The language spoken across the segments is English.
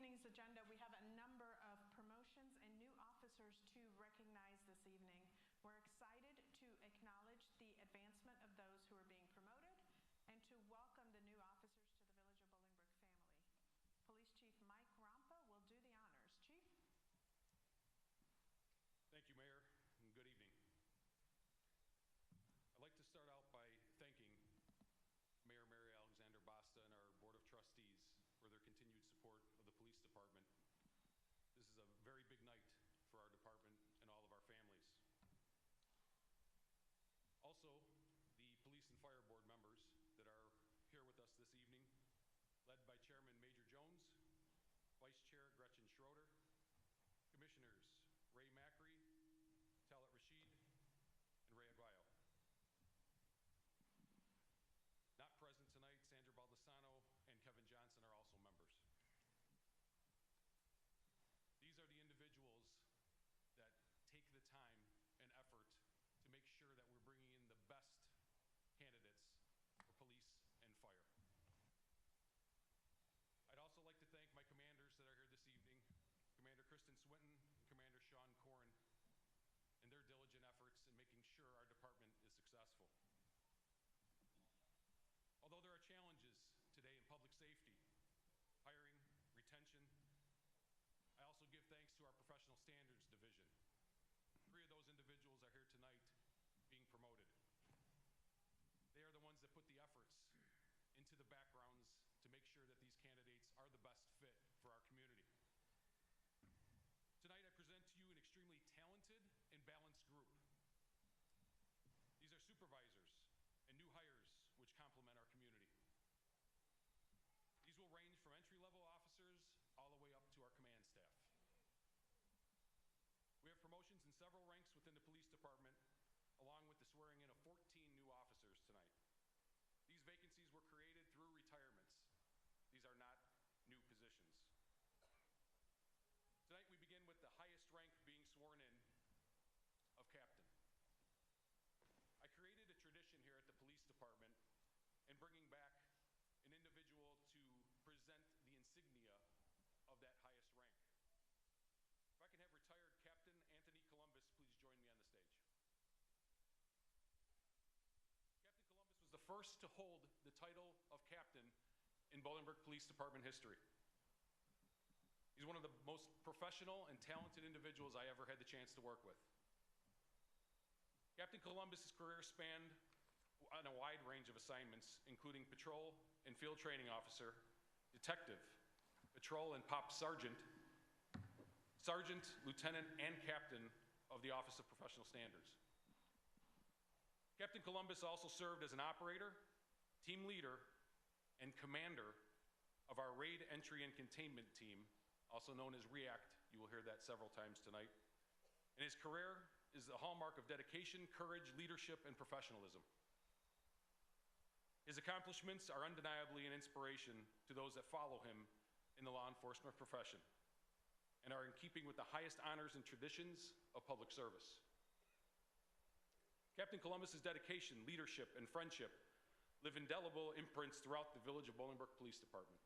evening's agenda, we have a number of promotions and new officers to recognize this evening. We're excited to acknowledge the advancement of those who are being promoted and to welcome the new officers to the Village of Bolingbrook family. Police Chief Mike Rompa will do the honors. Chief? Thank you, Mayor, and good evening. I'd like to start out by thanking Mayor Mary Alexander Basta and our Board of Trustees for their continued support of the police department. This is a very big night for our department and all of our families. Also, the Police and Fire Board members that are here with us this evening, led by Chairman Major Jones, Vice Chair Gretchen Schroeder, Commissioners Ray Macri, Talat Rashid, and Ray Aguayo. Not present tonight, Sandra Baldessano and Kevin Johnson are also members. These are the individuals that take the time and effort to make sure that we're bringing in the best candidates for police and fire. I'd also like to thank my commanders that are here this evening, Commander Kristen Swinton and Commander Sean Corrin, and their diligent efforts in making sure our department is successful. Although there are challenges today in public safety, hiring, retention, I also give thanks to our Professional Standards Division. 3 of those individuals are here tonight being promoted. They are the ones that put the efforts into the backgrounds to make sure that these candidates are the best fit for our community. Tonight I present to you an extremely talented and balanced group. These are supervisors and new hires which complement our community. These will range from entry-level officers all the way up to our command staff. We have promotions in several ranks within the police department, along with the swearing in of 14 new officers tonight. These vacancies were created through retirements. These are not new positions. Tonight we begin with the highest rank being sworn in of captain. I created a tradition here at the police department in bringing back an individual to present the insignia of that highest rank. If I can have retired Captain Anthony Columbus please join me on the stage. Captain Columbus was the first to hold the title of captain in Bolingbrook Police Department history. He's one of the most professional and talented individuals I ever had the chance to work with. Captain Columbus's career spanned on a wide range of assignments, including patrol and field training officer, detective, patrol and pop sergeant, sergeant, lieutenant, and captain of the Office of Professional Standards. Captain Columbus also served as an operator, team leader, and commander of our Raid Entry and Containment Team, also known as REACT. You will hear that several times tonight. And his career is the hallmark of dedication, courage, leadership, and professionalism. His accomplishments are undeniably an inspiration to those that follow him in the law enforcement profession and are in keeping with the highest honors and traditions of public service. Captain Columbus's dedication, leadership, and friendship live indelible imprints throughout the Village of Bolingbrook Police Department.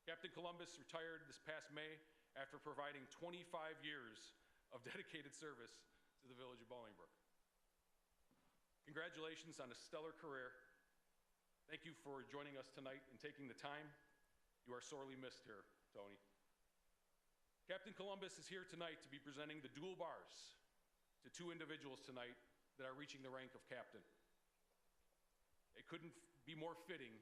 Captain Columbus retired this past May after providing 25 years of dedicated service to the Village of Bolingbrook. Congratulations on a stellar career. Thank you for joining us tonight and taking the time. You are sorely missed here, Tony. Captain Columbus is here tonight to be presenting the dual bars to 2 individuals tonight that are reaching the rank of captain. It couldn't be more fitting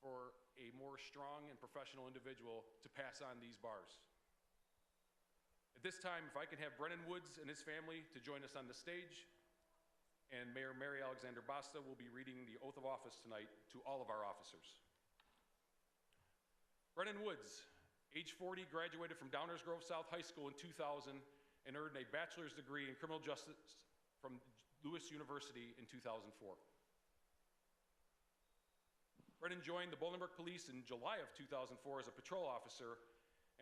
for a more strong and professional individual to pass on these bars. At this time, if I can have Brennan Woods and his family to join us on the stage, and Mayor Mary Alexander Basta will be reading the oath of office tonight to all of our officers. Brennan Woods, age 40, graduated from Downers Grove South High School in 2000 and earned a bachelor's degree in criminal justice from Lewis University in 2004. Brennan joined the Bolingbrook Police in July of 2004 as a patrol officer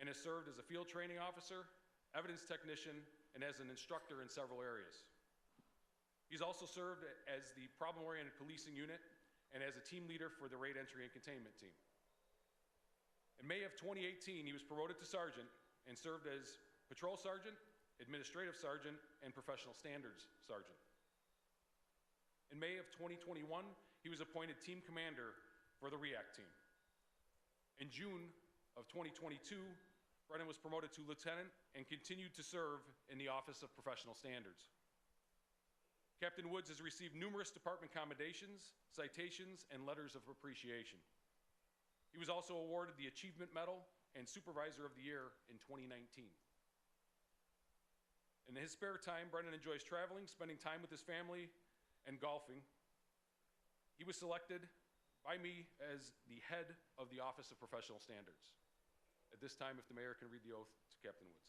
and has served as a field training officer, evidence technician, and as an instructor in several areas. He's also served as the problem-oriented policing unit and as a team leader for the Raid Entry and Containment Team. In May of 2018, he was promoted to sergeant and served as patrol sergeant, administrative sergeant, and professional standards sergeant. In May of 2021, he was appointed team commander for the REACT team. In June of 2022, Brennan was promoted to lieutenant and continued to serve in the Office of Professional Standards. Captain Woods has received numerous department commendations, citations, and letters of appreciation. He was also awarded the Achievement Medal and Supervisor of the Year in 2019. In his spare time, Brennan enjoys traveling, spending time with his family, and golfing. He was selected by me as the head of the Office of Professional Standards. At this time, if the mayor can read the oath to Captain Woods.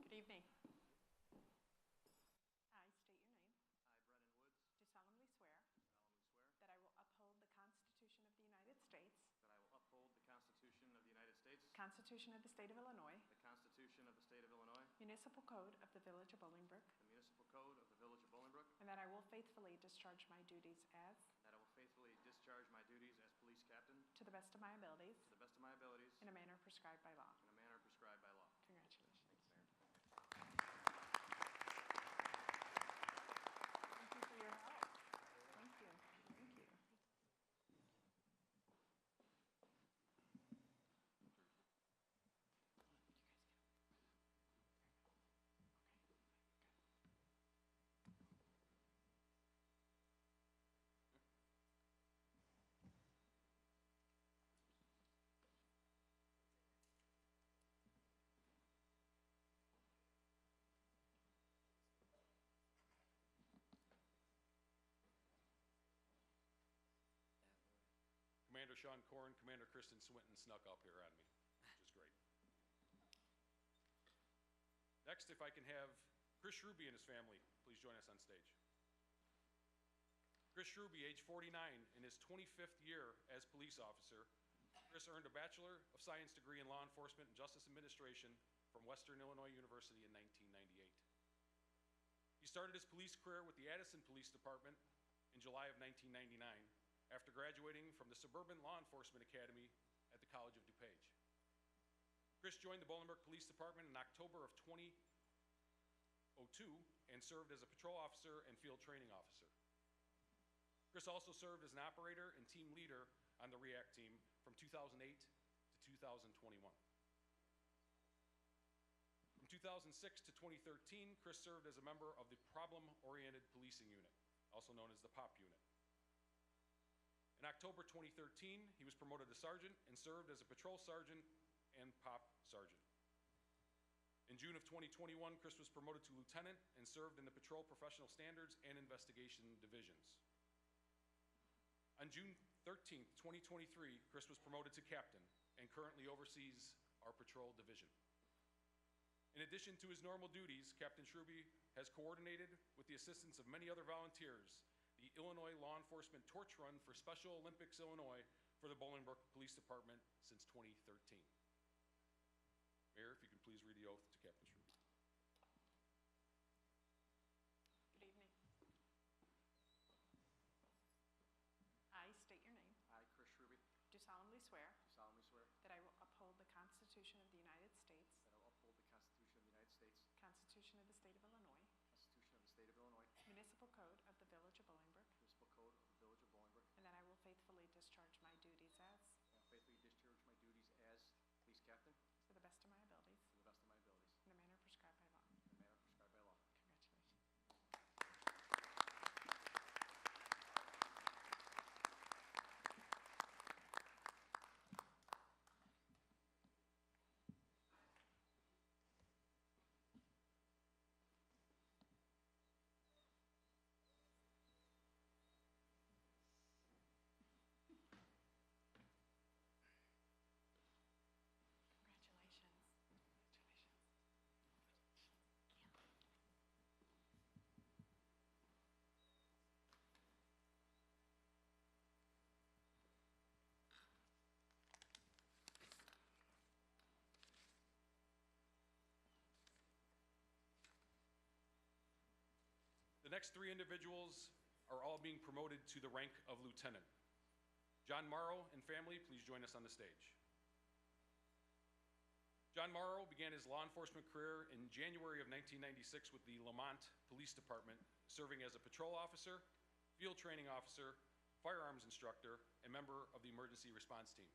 Good evening. I state your name. I, Brennan Woods, Do solemnly swear that I will uphold the Constitution of the United States, that I will uphold the Constitution of the United States, Constitution of the State of Illinois, the Constitution of the State of Illinois, Municipal Code of the Village of Bolingbrook, the Municipal Code of the Village of Bolingbrook, and that I will faithfully discharge my duties as, that I will faithfully discharge my duties as police captain to the best of my abilities, to the best of my abilities in a manner prescribed by law. in a manner prescribed by law. Congratulations. Thanks, Mayor. Thank you for your help. Thank you. Thank you. Commander Sean Corn, Commander Kristen Swinton snuck up here on me, which is great. Next, if I can have Chris Shruby and his family, please join us on stage. Chris Shruby, age 49, in his 25th year as police officer, Chris earned a Bachelor of Science degree in Law Enforcement and Justice Administration from Western Illinois University in 1998. He started his police career with the Addison Police Department in July of 1999 after graduating from the Suburban Law Enforcement Academy at the College of DuPage. Chris joined the Bolingbrook Police Department in October of 2002 and served as a patrol officer and field training officer. Chris also served as an operator and team leader on the REACT team from 2008 to 2021. From 2006 to 2013, Chris served as a member of the Problem-Oriented Policing Unit, also known as the POP unit. In October 2013, he was promoted to sergeant and served as a patrol sergeant and POP sergeant. In June of 2021, Chris was promoted to lieutenant and served in the Patrol Professional Standards and Investigation Divisions. On June 13th, 2023, Chris was promoted to captain and currently oversees our patrol division. In addition to his normal duties, Captain Shruby has coordinated, with the assistance of many other volunteers, the Illinois Law Enforcement Torch Run for Special Olympics Illinois for the Bolingbrook Police Department since 2013. Mayor, if you can please read the oath to Captain Shruby. Good evening. I state your name. I, Chris Shruby, Do solemnly swear do solemnly swear that I will uphold the Constitution of the United States, that I will uphold the Constitution of the United States, Constitution of the State of Illinois, Constitution of the State of Illinois, Municipal Code of the Village of Bolingbrook, Municipal Code of the Village of Bolingbrook, and that I will faithfully discharge my duties as, and faithfully discharge my duties as police captain to the best of my abilities, to the best of my abilities, in a manner prescribed by law. in a manner prescribed by law. Congratulations. The next three individuals are all being promoted to the rank of lieutenant. John Morrow and family, please join us on the stage. John Morrow began his law enforcement career in January of 1996 with the Lamont Police Department, serving as a patrol officer, field training officer, firearms instructor, and member of the emergency response team.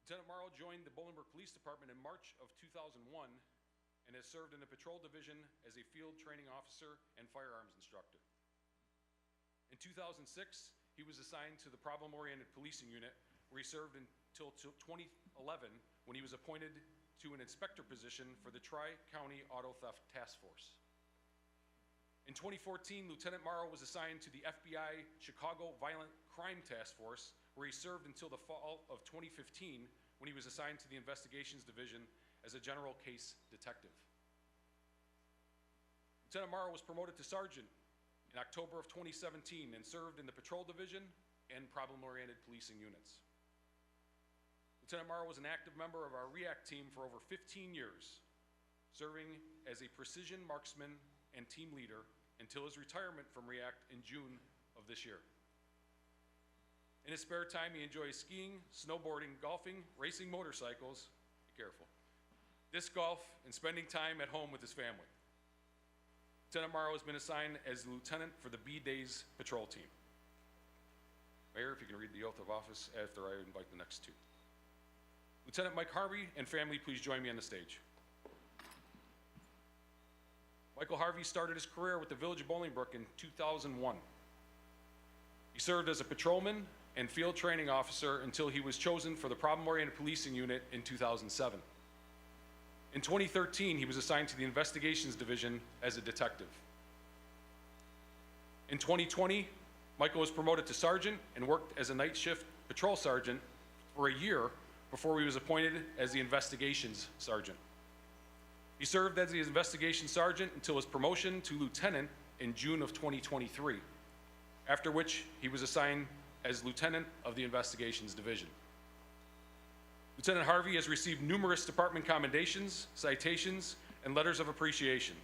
Lieutenant Morrow joined the Bolingbrook Police Department in March of 2001 and has served in the patrol division as a field training officer and firearms instructor. In 2006, he was assigned to the problem-oriented policing unit, where he served until 2011, when he was appointed to an inspector position for the Tri-County Auto Theft Task Force. In 2014, Lieutenant Morrow was assigned to the FBI Chicago Violent Crime Task Force, where he served until the fall of 2015, when he was assigned to the Investigations Division as a general case detective. Lieutenant Morrow was promoted to sergeant in October of 2017 and served in the patrol division and problem-oriented policing units. Lieutenant Morrow was an active member of our REACT team for over 15 years, serving as a precision marksman and team leader until his retirement from REACT in June of this year. In his spare time, he enjoys skiing, snowboarding, golfing, racing motorcycles, be careful, disc golf, and spending time at home with his family. Lieutenant Morrow has been assigned as the lieutenant for the B-Days patrol team. Mayor, if you can read the oath of office after I invite the next two. Lieutenant Mike Harvey and family, please join me on the stage. Michael Harvey started his career with the Village of Bolingbrook in 2001. He served as a patrolman and field training officer until he was chosen for the problem-oriented policing unit in 2007. In 2013, he was assigned to the Investigations Division as a detective. In 2020, Michael was promoted to sergeant and worked as a night shift patrol sergeant for a year before he was appointed as the Investigations Sergeant. He served as the Investigations Sergeant until his promotion to lieutenant in June of 2023, after which he was assigned as lieutenant of the Investigations Division. Lieutenant Harvey has received numerous department commendations, citations, and letters of appreciation.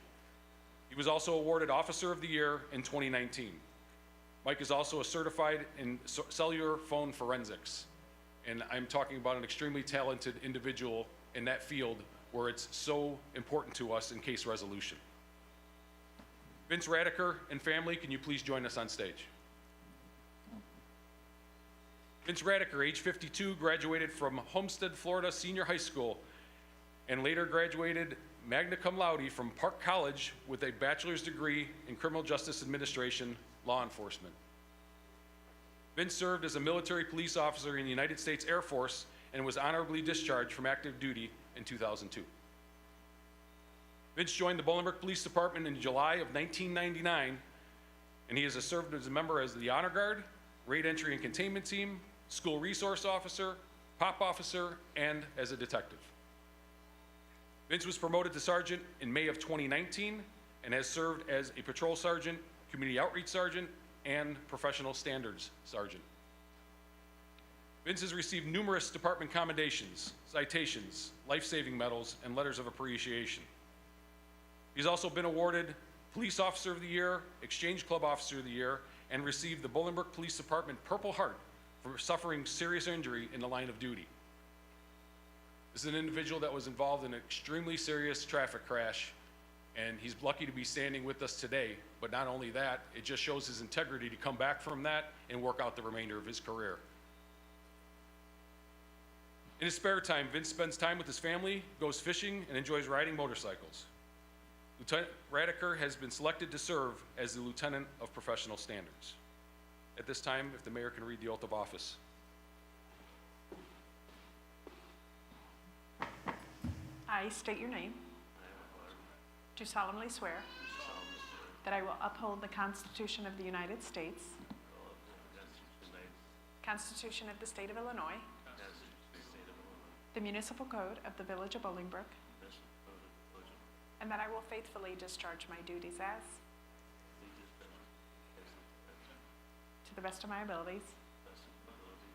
He was also awarded Officer of the Year in 2019. Mike is also a certified in cellular phone forensics, and I'm talking about an extremely talented individual in that field where it's so important to us in case resolution. Vince Radiker and family, can you please join us on stage? Vince Radiker, age 52, graduated from Homestead, Florida Senior High School and later graduated magna cum laude from Park College with a bachelor's degree in criminal justice administration, law enforcement. Vince served as a military police officer in the United States Air Force and was honorably discharged from active duty in 2002. Vince joined the Bolingbrook Police Department in July of 1999, and he has served as a member as the Honor Guard, Raid Entry and Containment Team, School Resource Officer, POP Officer, and as a detective. Vince was promoted to sergeant in May of 2019 and has served as a patrol sergeant, community outreach sergeant, and professional standards sergeant. Vince has received numerous department commendations, citations, life-saving medals, and letters of appreciation. He's also been awarded Police Officer of the Year, Exchange Club Officer of the Year, and received the Bolingbrook Police Department Purple Heart for suffering serious injury in the line of duty. This is an individual that was involved in an extremely serious traffic crash, and he's lucky to be standing with us today. But not only that, it just shows his integrity to come back from that and work out the remainder of his career. In his spare time, Vince spends time with his family, goes fishing, and enjoys riding motorcycles. Lieutenant Radiker has been selected to serve as the Lieutenant of Professional Standards. At this time, if the mayor can read the oath of office. I state your name. Do solemnly swear that I will uphold the Constitution of the United States, Constitution of the State of Illinois, the Municipal Code of the Village of Bolingbrook, and that I will faithfully discharge my duties as, to the best of my abilities,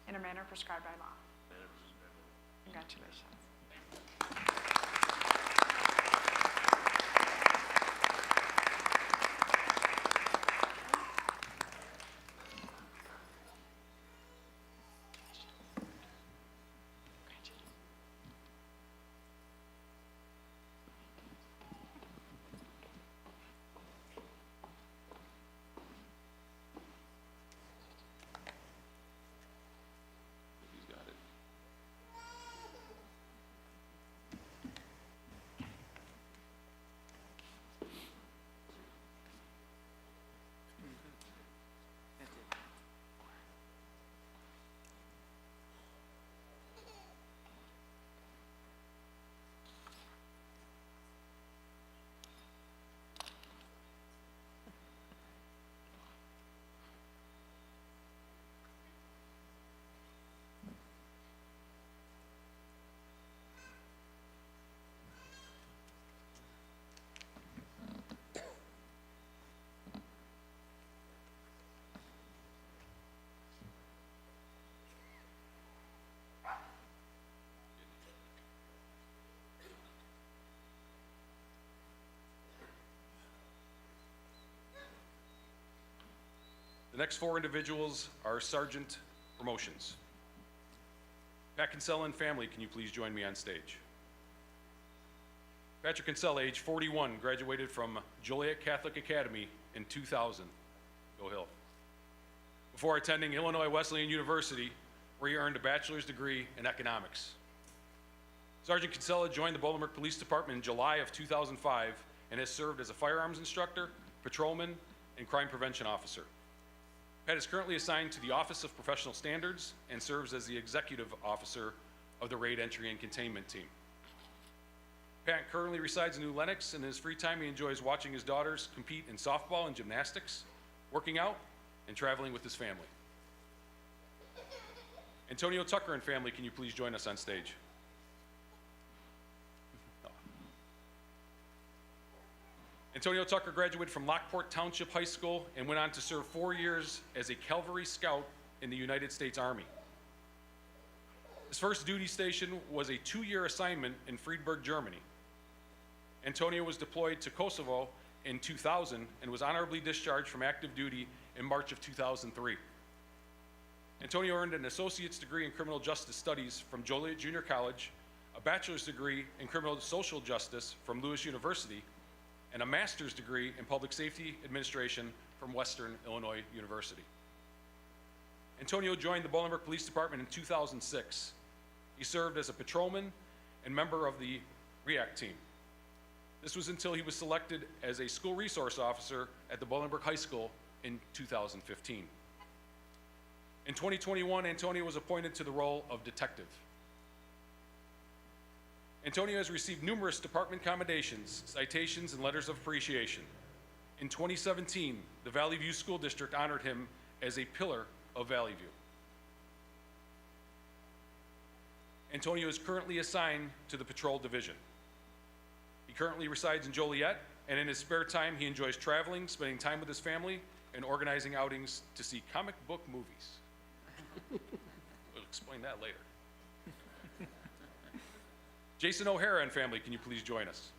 in a manner prescribed by law. Congratulations. The next four individuals are sergeant promotions. Pat Kinsella and family, can you please join me on stage? Patrick Kinsella, age 41, graduated from Joliet Catholic Academy in 2000. Go Hill. Before attending Illinois Wesleyan University, where he earned a bachelor's degree in economics. Sergeant Kinsella joined the Bolingbrook Police Department in July of 2005 and has served as a firearms instructor, patrolman, and crime prevention officer. Pat is currently assigned to the Office of Professional Standards and serves as the executive officer of the Raid Entry and Containment Team. Pat currently resides in New Lenox, and in his free time he enjoys watching his daughters compete in softball and gymnastics, working out, and traveling with his family. Antonio Tucker and family, can you please join us on stage? Antonio Tucker graduated from Lockport Township High School and went on to serve 4 years as a cavalry scout in the United States Army. His first duty station was a 2-year assignment in Friedberg, Germany. Antonio was deployed to Kosovo in 2000 and was honorably discharged from active duty in March of 2003. Antonio earned an associate's degree in criminal justice studies from Joliet Junior College, a bachelor's degree in criminal social justice from Lewis University, and a master's degree in public safety administration from Western Illinois University. Antonio joined the Bolingbrook Police Department in 2006. He served as a patrolman and member of the REACT team. This was until he was selected as a school resource officer at the Bolingbrook High School in 2015. In 2021, Antonio was appointed to the role of detective. Antonio has received numerous department commendations, citations, and letters of appreciation. In 2017, the Valley View School District honored him as a pillar of Valley View. Antonio is currently assigned to the Patrol Division. He currently resides in Joliet, and in his spare time, he enjoys traveling, spending time with his family, and organizing outings to see comic book movies. We'll explain that later. Jason O'Hara and family, can you please join us?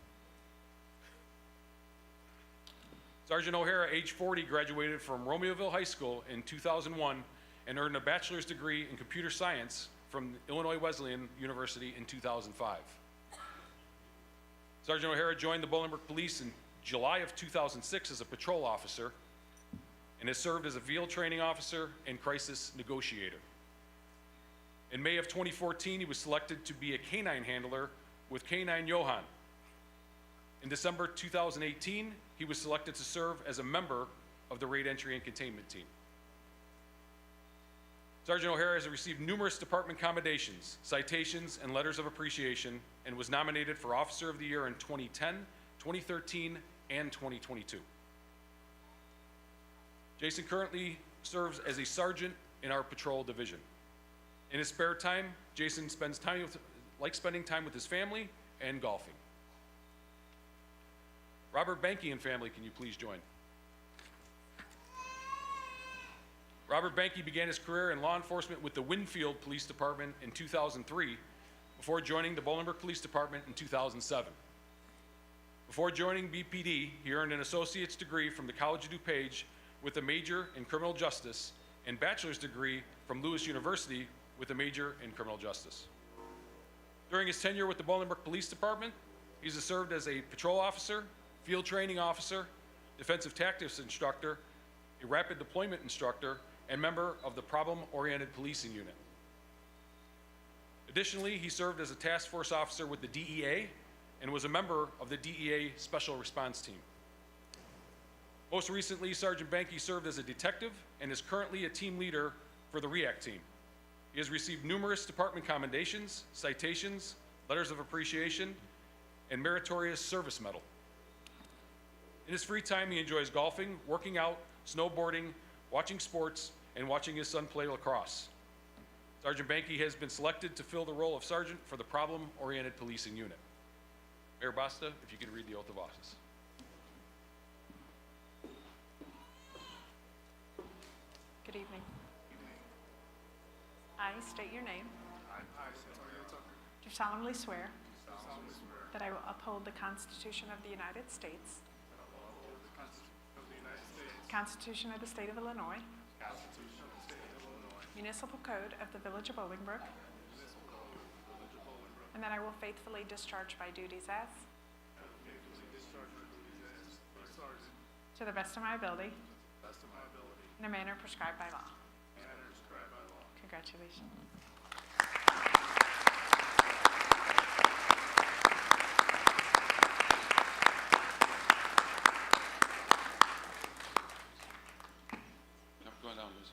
Sergeant O'Hara, age 40, graduated from Romeoville High School in 2001 and earned a bachelor's degree in computer science from Illinois Wesleyan University in 2005. Sergeant O'Hara joined the Bolingbrook Police in July of 2006 as a patrol officer and has served as a field training officer and crisis negotiator. In May of 2014, he was selected to be a canine handler with Canine Johan. In December 2018, he was selected to serve as a member of the Raid Entry and Containment Team. Sergeant O'Hara has received numerous department commendations, citations, and letters of appreciation, and was nominated for Officer of the Year in 2010, 2013, and 2022. Jason currently serves as a sergeant in our patrol division. In his spare time, Jason likes spending time with his family and golfing. Robert Banky and family, can you please join? Robert Banky began his career in law enforcement with the Winfield Police Department in 2003 before joining the Bolingbrook Police Department in 2007. Before joining BPD, he earned an associate's degree from the College of DuPage with a major in criminal justice and bachelor's degree from Lewis University with a major in criminal justice. During his tenure with the Bolingbrook Police Department, he's served as a patrol officer, field training officer, defensive tactics instructor, a rapid deployment instructor, and member of the problem-oriented policing unit. Additionally, he served as a task force officer with the DEA and was a member of the DEA Special Response Team. Most recently, Sergeant Banky served as a detective and is currently a team leader for the REACT team. He has received numerous department commendations, citations, letters of appreciation, and meritorious service medal. In his free time, he enjoys golfing, working out, snowboarding, watching sports, and watching his son play lacrosse. Sergeant Banky has been selected to fill the role of sergeant for the problem-oriented policing unit. Mayor Basta, if you could read the oath of office. Good evening. I state your name. I, Antonio Tucker, Do solemnly swear solemnly swear that I will uphold the Constitution of the United States, that I will uphold the Constitution of the United States, Constitution of the State of Illinois, Constitution of the State of Illinois, Municipal Code of the Village of Bolingbrook, Municipal Code of the Village of Bolingbrook, and that I will faithfully discharge my duties as, and will faithfully discharge my duties as a sergeant to the best of my ability, to the best of my ability, in a manner prescribed by law. and manner prescribed by law. Congratulations. Yep, go on down, Liz.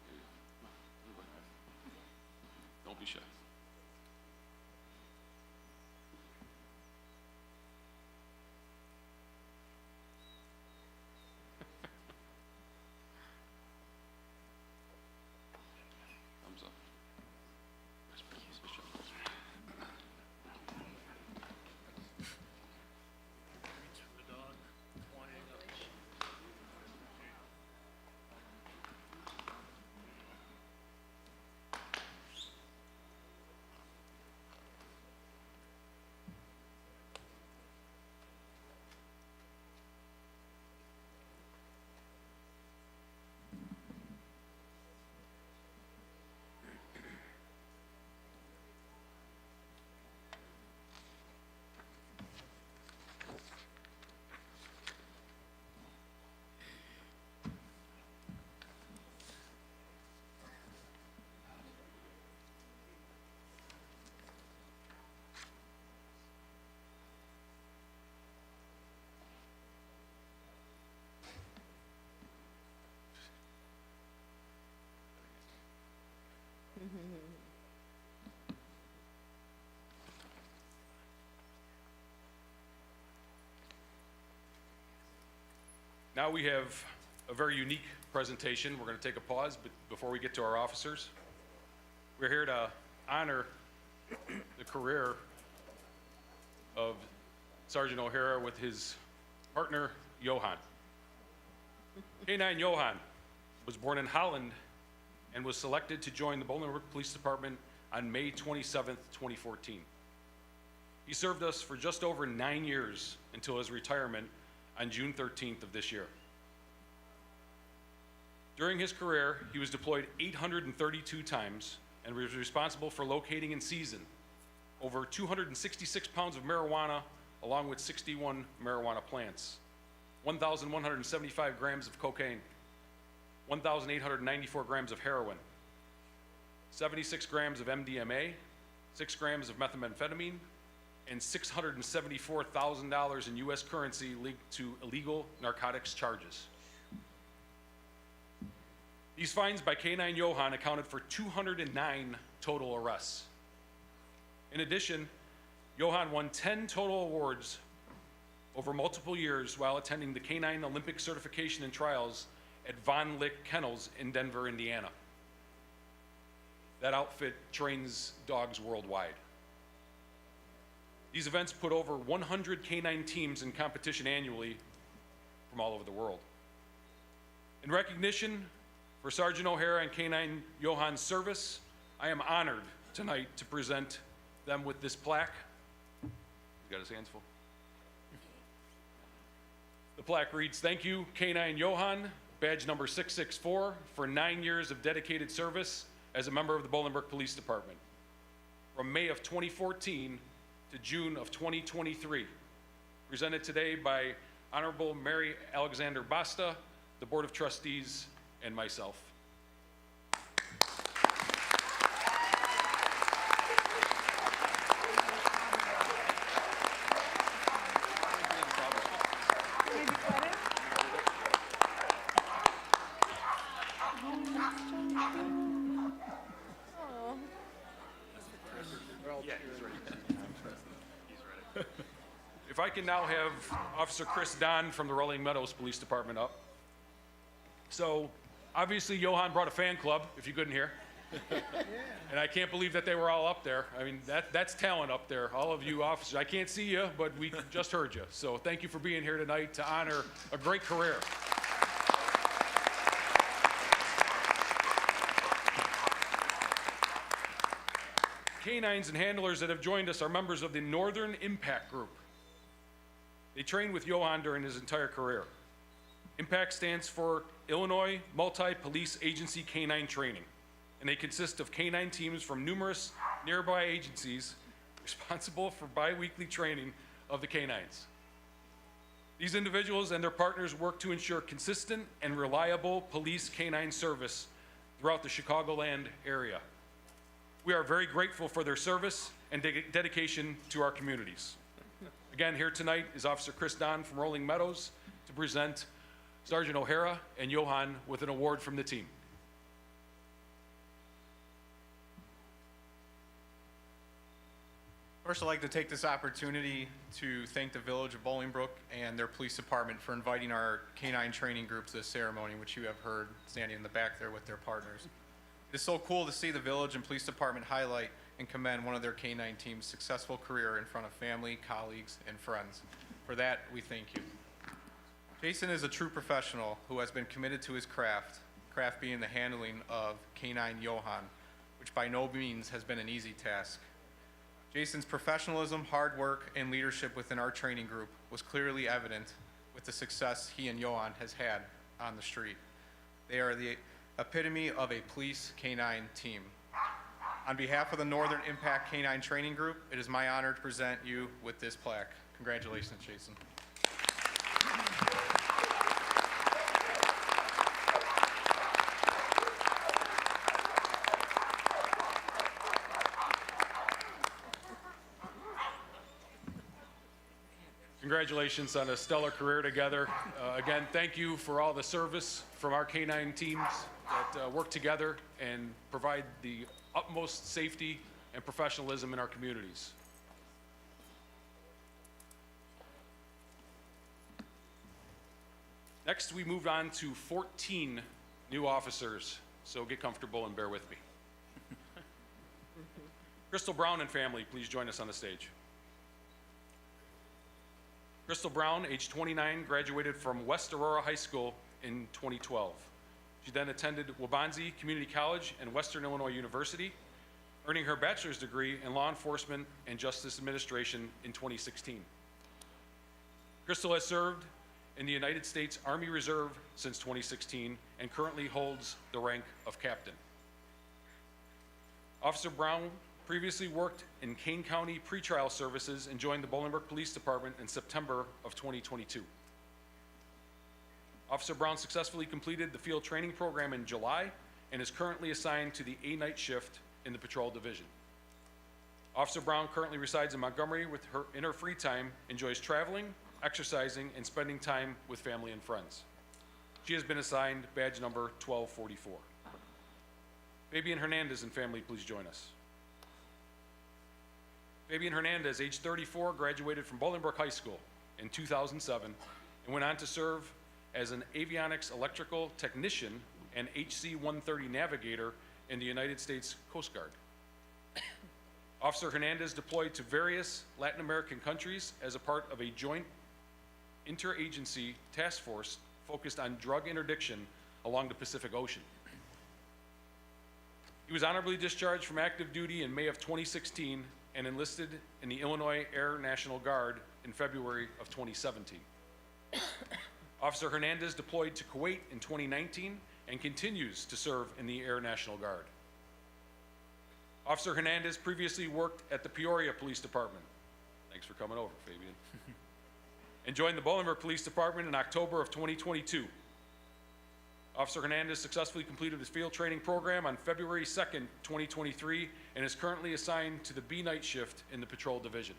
There you go. Come on, everybody. Don't be shy. Thumbs up. Good job. Now we have a very unique presentation. We're going to take a pause, but before we get to our officers, we're here to honor the career of Sergeant O'Hara with his partner, Johan. K9 Johan was born in Holland and was selected to join the Bolingbrook Police Department on May 27th, 2014. He served us for just over 9 years until his retirement on June 13th of this year. During his career, he was deployed 832 times and was responsible for locating and seizing over 266 pounds of marijuana, along with 61 marijuana plants, 1,175 grams of cocaine, 1,894 grams of heroin, 76 grams of MDMA, 6 grams of methamphetamine, and $674,000 in U.S. currency linked to illegal narcotics charges. These fines by K9 Johan accounted for 209 total arrests. In addition, Johan won 10 total awards over multiple years while attending the K9 Olympic certification and trials at Von Lick Kennels in Denver, Indiana. That outfit trains dogs worldwide. These events put over 100 K9 teams in competition annually from all over the world. In recognition for Sergeant O'Hara and K9 Johan's service, I am honored tonight to present them with this plaque. He's got his hands full. The plaque reads, "Thank you, K9 Johan, badge number 664, for 9 years of dedicated service as a member of the Bolingbrook Police Department, from May of 2014 to June of 2023. Presented today by Honorable Mary Alexander Basta, the Board of Trustees, and myself." If I can now have Officer Chris Don from the Rolling Meadows Police Department up. So, obviously, Johan brought a fan club, if you couldn't hear. And I can't believe that they were all up there. I mean, that's talent up there, all of you officers. I can't see you, but we just heard you. So thank you for being here tonight to honor a great career. Canines and handlers that have joined us are members of the Northern Impact Group. They trained with Johan during his entire career. IMPACT stands for Illinois Multi-Police Agency Canine Training, and they consist of canine teams from numerous nearby agencies responsible for bi-weekly training of the canines. These individuals and their partners work to ensure consistent and reliable police canine service throughout the Chicagoland area. We are very grateful for their service and dedication to our communities. Again, here tonight is Officer Chris Don from Rolling Meadows to present Sergeant O'Hara and Johan with an award from the team. First, I'd like to take this opportunity to thank the Village of Bolingbrook and their police department for inviting our canine training group to this ceremony, which you have heard standing in the back there with their partners. It is so cool to see the Village and police department highlight and commend one of their canine team's successful career in front of family, colleagues, and friends. For that, we thank you. Jason is a true professional who has been committed to his craft being the handling of canine Johan, which by no means has been an easy task. Jason's professionalism, hard work, and leadership within our training group was clearly evident with the success he and Johan has had on the street. They are the epitome of a police canine team. On behalf of the Northern Impact Canine Training Group, it is my honor to present you with this plaque. Congratulations, Jason. Congratulations on a stellar career together. Again, thank you for all the service from our canine teams that work together and provide the utmost safety and professionalism in our communities. Next, we move on to 14 new officers, so get comfortable and bear with me. Crystal Brown and family, please join us on the stage. Crystal Brown, age 29, graduated from West Aurora High School in 2012. She then attended Waubonsie Community College and Western Illinois University, earning her bachelor's degree in law enforcement and justice administration in 2016. Crystal has served in the United States Army Reserve since 2016 and currently holds the rank of captain. Officer Brown previously worked in Kane County pretrial services and joined the Bolingbrook Police Department in September of 2022. Officer Brown successfully completed the field training program in July and is currently assigned to the A night shift in the patrol division. Officer Brown currently resides in Montgomery in her free time, enjoys traveling, exercising, and spending time with family and friends. She has been assigned badge number 1244. Fabian Hernandez and family, please join us. Fabian Hernandez, age 34, graduated from Bolingbrook High School in 2007 and went on to serve as an avionics electrical technician and HC-130 navigator in the United States Coast Guard. Officer Hernandez deployed to various Latin American countries as a part of a joint interagency task force focused on drug interdiction along the Pacific Ocean. He was honorably discharged from active duty in May of 2016 and enlisted in the Illinois Air National Guard in February of 2017. Officer Hernandez deployed to Kuwait in 2019 and continues to serve in the Air National Guard. Officer Hernandez previously worked at the Peoria Police Department. Thanks for coming over, Fabian. And joined the Bolingbrook Police Department in October of 2022. Officer Hernandez successfully completed his field training program on February 2nd, 2023, and is currently assigned to the B night shift in the patrol division.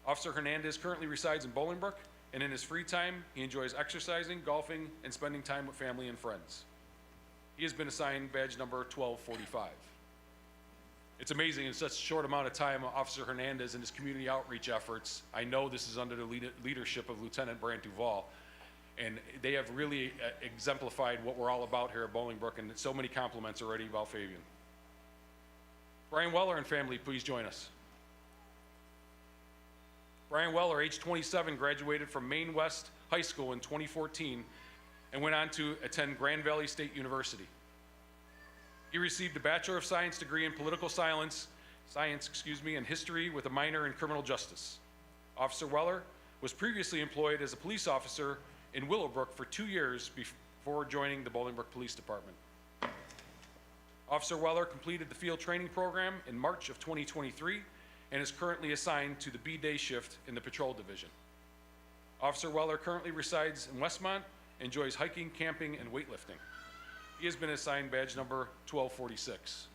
Officer Hernandez currently resides in Bolingbrook, and in his free time, he enjoys exercising, golfing, and spending time with family and friends. He has been assigned badge number 1245. It's amazing in such a short amount of time, Officer Hernandez and his community outreach efforts. I know this is under the leadership of Lieutenant Brant Duval, and they have really exemplified what we're all about here at Bolingbrook, and so many compliments already about Fabian. Brian Weller and family, please join us. Brian Weller, age 27, graduated from Maine West High School in 2014 and went on to attend Grand Valley State University. He received a Bachelor of Science degree in Political Science, and History with a minor in Criminal Justice. Officer Weller was previously employed as a police officer in Willowbrook for 2 years before joining the Bolingbrook Police Department. Officer Weller completed the field training program in March of 2023 and is currently assigned to the B-Day shift in the Patrol Division. Officer Weller currently resides in Westmont, enjoys hiking, camping, and weightlifting. He has been assigned badge number 1246.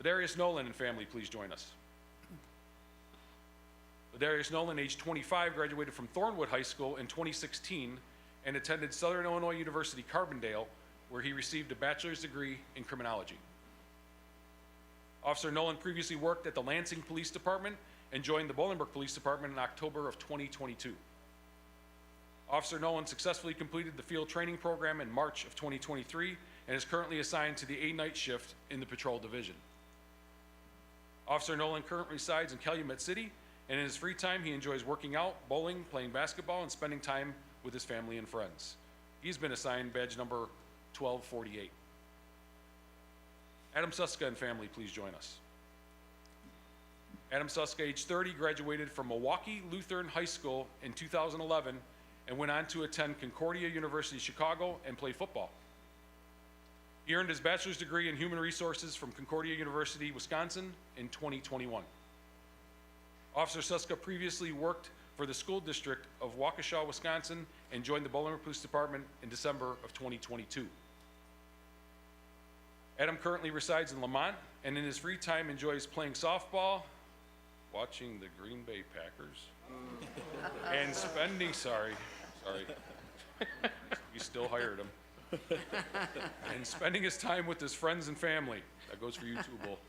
Ladarius Nolan and family, please join us. Ladarius Nolan, age 25, graduated from Thornwood High School in 2016 and attended Southern Illinois University Carbondale, where he received a bachelor's degree in criminology. Officer Nolan previously worked at the Lansing Police Department and joined the Bolingbrook Police Department in October of 2022. Officer Nolan successfully completed the field training program in March of 2023 and is currently assigned to the A-night shift in the Patrol Division. Officer Nolan currently resides in Calumet City, and in his free time, he enjoys working out, bowling, playing basketball, and spending time with his family and friends. He's been assigned badge number 1248. Adam Suska and family, please join us. Adam Suska, age 30, graduated from Milwaukee Lutheran High School in 2011 and went on to attend Concordia University Chicago and play football. He earned his bachelor's degree in human resources from Concordia University, Wisconsin in 2021. Officer Suska previously worked for the school district of Waukesha, Wisconsin, and joined the Bolingbrook Police Department in December of 2022. Adam currently resides in Lamont, and in his free time enjoys playing softball, watching the Green Bay Packers, and spending, we still hired him, and spending his time with his friends and family. That goes for you too, Bull.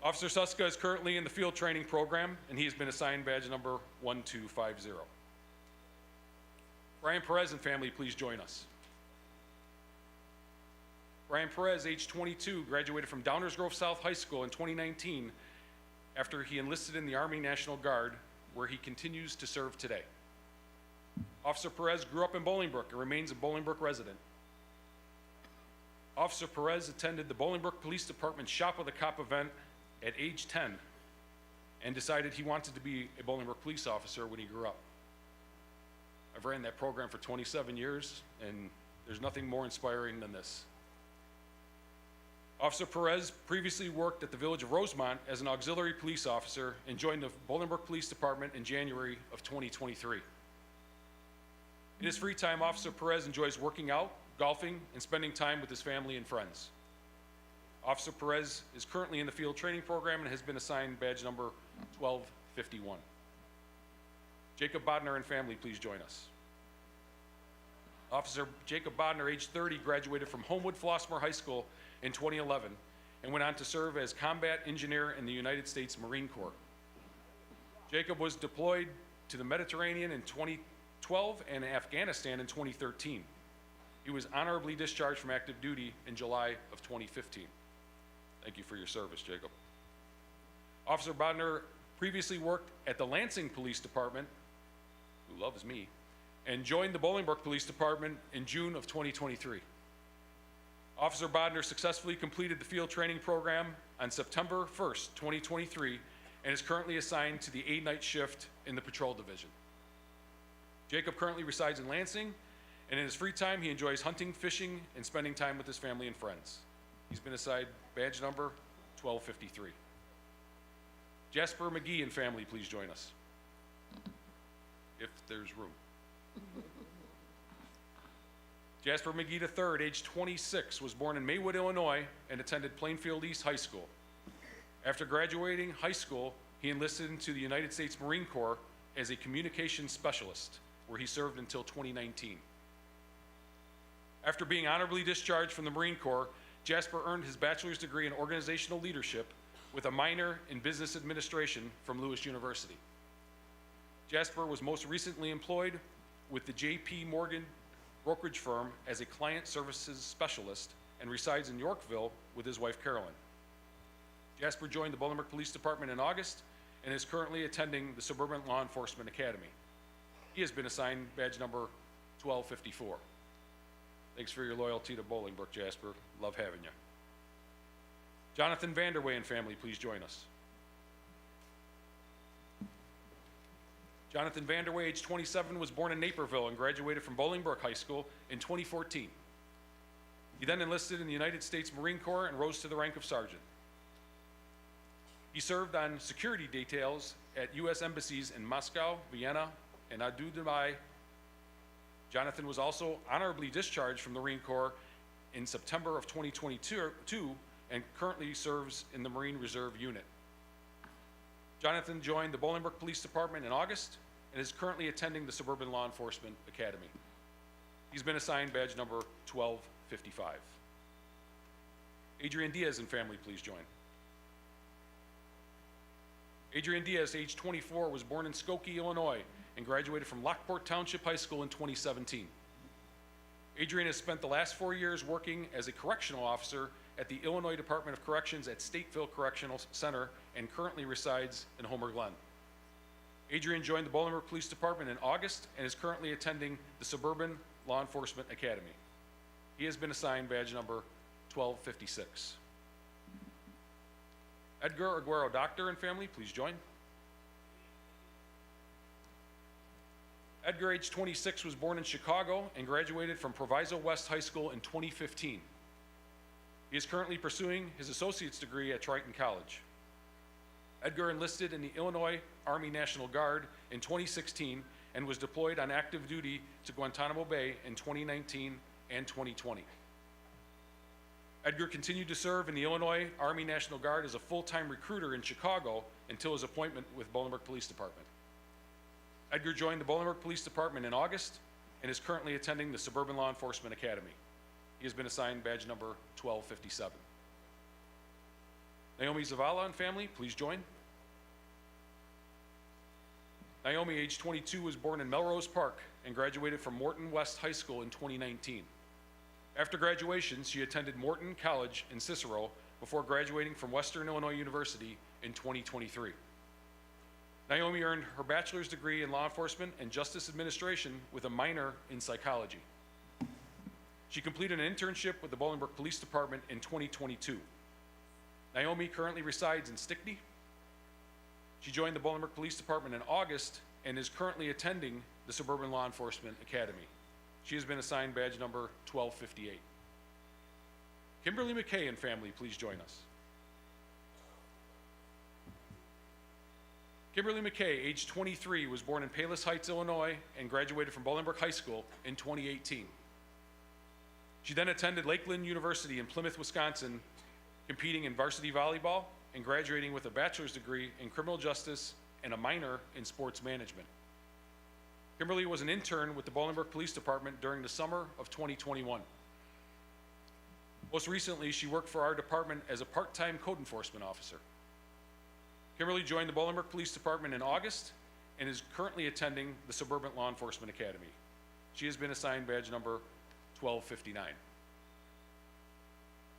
Officer Suska is currently in the field training program, and he has been assigned badge number 1250. Brian Perez and family, please join us. Brian Perez, age 22, graduated from Downers Grove South High School in 2019 after he enlisted in the Army National Guard, where he continues to serve today. Officer Perez grew up in Bolingbrook and remains a Bolingbrook resident. Officer Perez attended the Bolingbrook Police Department Shop with a Cop event at age 10 and decided he wanted to be a Bolingbrook police officer when he grew up. I've ran that program for 27 years, and there's nothing more inspiring than this. Officer Perez previously worked at the Village of Rosemont as an auxiliary police officer and joined the Bolingbrook Police Department in January of 2023. In his free time, Officer Perez enjoys working out, golfing, and spending time with his family and friends. Officer Perez is currently in the field training program and has been assigned badge number 1251. Jacob Bodner and family, please join us. Officer Jacob Bodner, age 30, graduated from Homewood Flossmoor High School in 2011 and went on to serve as combat engineer in the United States Marine Corps. Jacob was deployed to the Mediterranean in 2012 and Afghanistan in 2013. He was honorably discharged from active duty in July of 2015. Thank you for your service, Jacob. Officer Bodner previously worked at the Lansing Police Department, who loves me, and joined the Bolingbrook Police Department in June of 2023. Officer Bodner successfully completed the field training program on September 1st, 2023, and is currently assigned to the A-night shift in the Patrol Division. Jacob currently resides in Lansing, and in his free time, he enjoys hunting, fishing, and spending time with his family and friends. He's been assigned badge number 1253. Jasper McGee and family, please join us, if there's room. Jasper McGee III, age 26, was born in Maywood, Illinois, and attended Plainfield East High School. After graduating high school, he enlisted into the United States Marine Corps as a communications specialist, where he served until 2019. After being honorably discharged from the Marine Corps, Jasper earned his bachelor's degree in organizational leadership with a minor in business administration from Lewis University. Jasper was most recently employed with the J.P. Morgan brokerage firm as a client services specialist and resides in Yorkville with his wife, Carolyn. Jasper joined the Bolingbrook Police Department in August and is currently attending the Suburban Law Enforcement Academy. He has been assigned badge number 1254. Thanks for your loyalty to Bolingbrook, Jasper. Love having you. Jonathan Vanderway and family, please join us. Jonathan Vanderway, age 27, was born in Naperville and graduated from Bolingbrook High School in 2014. He then enlisted in the United States Marine Corps and rose to the rank of sergeant. He served on security details at U.S. embassies in Moscow, Vienna, and Abu Dhabi. Jonathan was also honorably discharged from the Marine Corps in September of 2022 and currently serves in the Marine Reserve Unit. Jonathan joined the Bolingbrook Police Department in August and is currently attending the Suburban Law Enforcement Academy. He's been assigned badge number 1255. Adrian Diaz and family, please join. Adrian Diaz, age 24, was born in Skokie, Illinois, and graduated from Lockport Township High School in 2017. Adrian has spent the last 4 years working as a correctional officer at the Illinois Department of Corrections at Stateville Correctional Center and currently resides in Homer Glen. Adrian joined the Bolingbrook Police Department in August and is currently attending the Suburban Law Enforcement Academy. He has been assigned badge number 1256. Edgar Aguero, doctor and family, please join. Edgar, age 26, was born in Chicago and graduated from Proviso West High School in 2015. He is currently pursuing his associate's degree at Triton College. Edgar enlisted in the Illinois Army National Guard in 2016 and was deployed on active duty to Guantanamo Bay in 2019 and 2020. Edgar continued to serve in the Illinois Army National Guard as a full-time recruiter in Chicago until his appointment with Bolingbrook Police Department. Edgar joined the Bolingbrook Police Department in August and is currently attending the Suburban Law Enforcement Academy. He has been assigned badge number 1257. Naomi Zavala and family, please join. Naomi, age 22, was born in Melrose Park and graduated from Morton West High School in 2019. After graduation, she attended Morton College in Cicero before graduating from Western Illinois University in 2023. Naomi earned her bachelor's degree in law enforcement and justice administration with a minor in psychology. She completed an internship with the Bolingbrook Police Department in 2022. Naomi currently resides in Stickney. She joined the Bolingbrook Police Department in August and is currently attending the Suburban Law Enforcement Academy. She has been assigned badge number 1258. Kimberly McKay and family, please join us. Kimberly McKay, age 23, was born in Palos Heights, Illinois, and graduated from Bolingbrook High School in 2018. She then attended Lakeland University in Plymouth, Wisconsin, competing in varsity volleyball and graduating with a bachelor's degree in criminal justice and a minor in sports management. Kimberly was an intern with the Bolingbrook Police Department during the summer of 2021. Most recently, she worked for our department as a part-time code enforcement officer. Kimberly joined the Bolingbrook Police Department in August and is currently attending the Suburban Law Enforcement Academy. She has been assigned badge number 1259.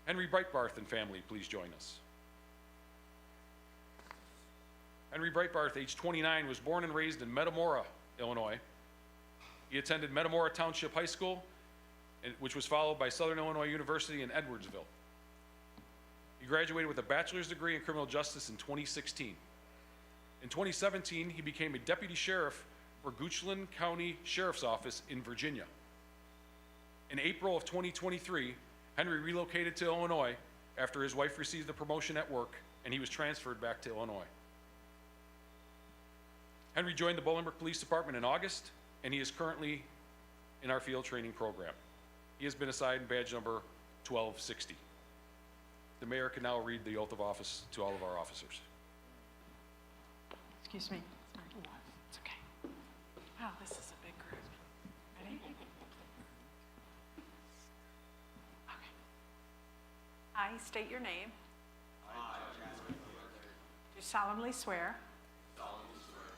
Henry Breitbarth and family, please join us. Henry Breitbarth, age 29, was born and raised in Metamora, Illinois. He attended Metamora Township High School, which was followed by Southern Illinois University in Edwardsville. He graduated with a bachelor's degree in criminal justice in 2016. In 2017, he became a deputy sheriff for Goochland County Sheriff's Office in Virginia. In April of 2023, Henry relocated to Illinois after his wife received a promotion at work and he was transferred back to Illinois. Henry joined the Bolingbrook Police Department in August, and he is currently in our field training program. He has been assigned badge number 1260. The mayor can now read the oath of office to all of our officers. Excuse me. Sorry. It's okay. Wow, this is a big group. Ready? Okay. I state your name. Do solemnly swear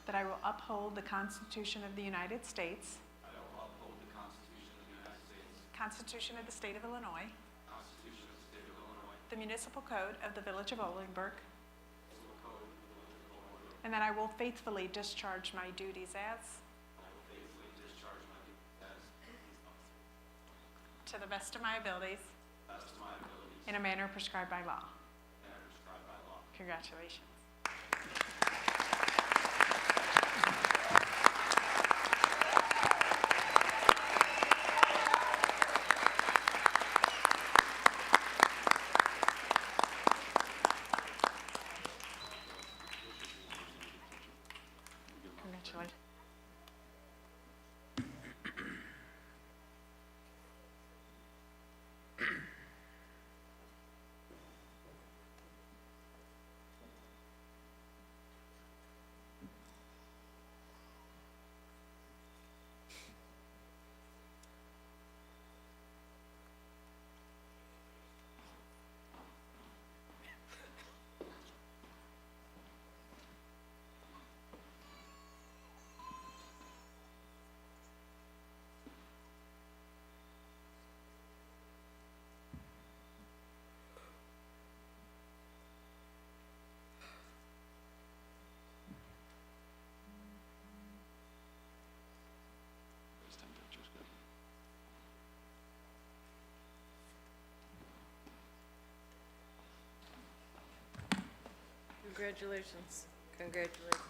that I will uphold the Constitution of the United States, Constitution of the State of Illinois, the Municipal Code of the Village of Bolingbrook, and that I will faithfully discharge my duties as, to the best of my abilities, in a manner prescribed by law. Congratulations. Congratulations. Congratulations.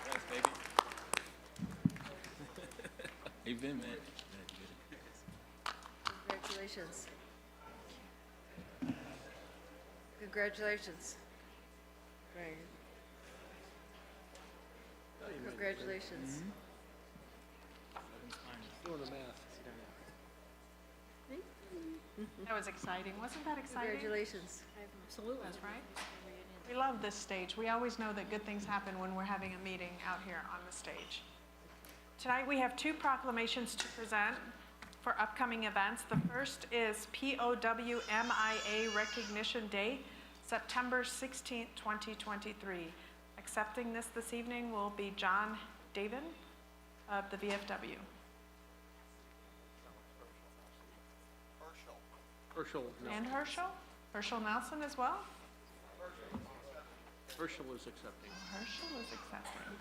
Thanks, baby. How you been, man? Congratulations. Congratulations. Right. Congratulations. Doing the math. That was exciting. Wasn't that exciting? Congratulations. Absolutely. That's right. We love this stage. We always know that good things happen when we're having a meeting out here on the stage. Tonight we have 2 proclamations to present for upcoming events. The first is POWMIA Recognition Day, September 16th, 2023. Accepting this evening will be John Davin of the VFW. Herschel, no. And Herschel? Herschel Nelson as well? Herschel is accepting. Herschel is accepting.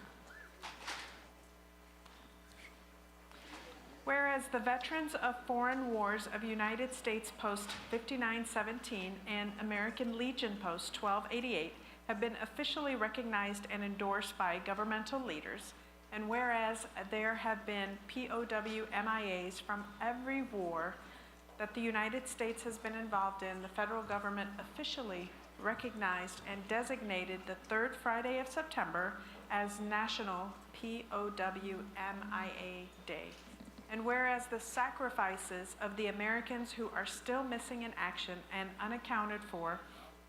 Whereas the Veterans of Foreign Wars of United States Post 5917 and American Legion Post 1288 have been officially recognized and endorsed by governmental leaders, and whereas there have been POWMIAs from every war that the United States has been involved in, the federal government officially recognized and designated the 3rd Friday of September as National POWMIA Day. And whereas the sacrifices of the Americans who are still missing in action and unaccounted for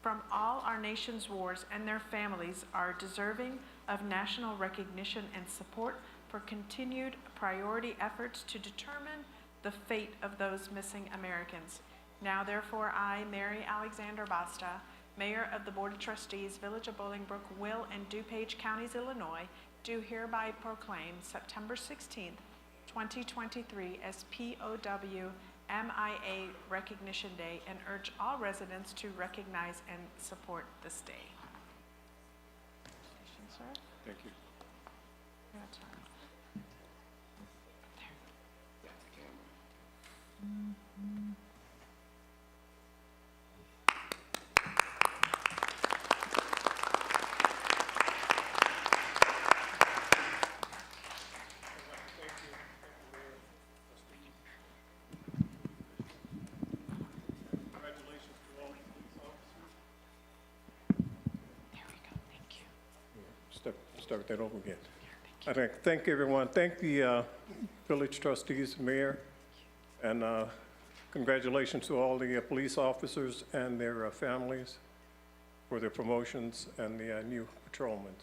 from all our nation's wars and their families are deserving of national recognition and support for continued priority efforts to determine the fate of those missing Americans. Now, therefore, I, Mary Alexander Basta, Mayor of the Board of Trustees, Village of Bolingbrook, Will, and DuPage Counties, Illinois, do hereby proclaim September 16th, 2023 as POWMIA Recognition Day and urge all residents to recognize and support this day. Sir? Thank you. Your turn. Congratulations to all the police officers. There we go. Thank you. Start that over again. I'd like to thank everyone. Thank the village trustees, mayor, and congratulations to all the police officers and their families for their promotions and the new patrolmen.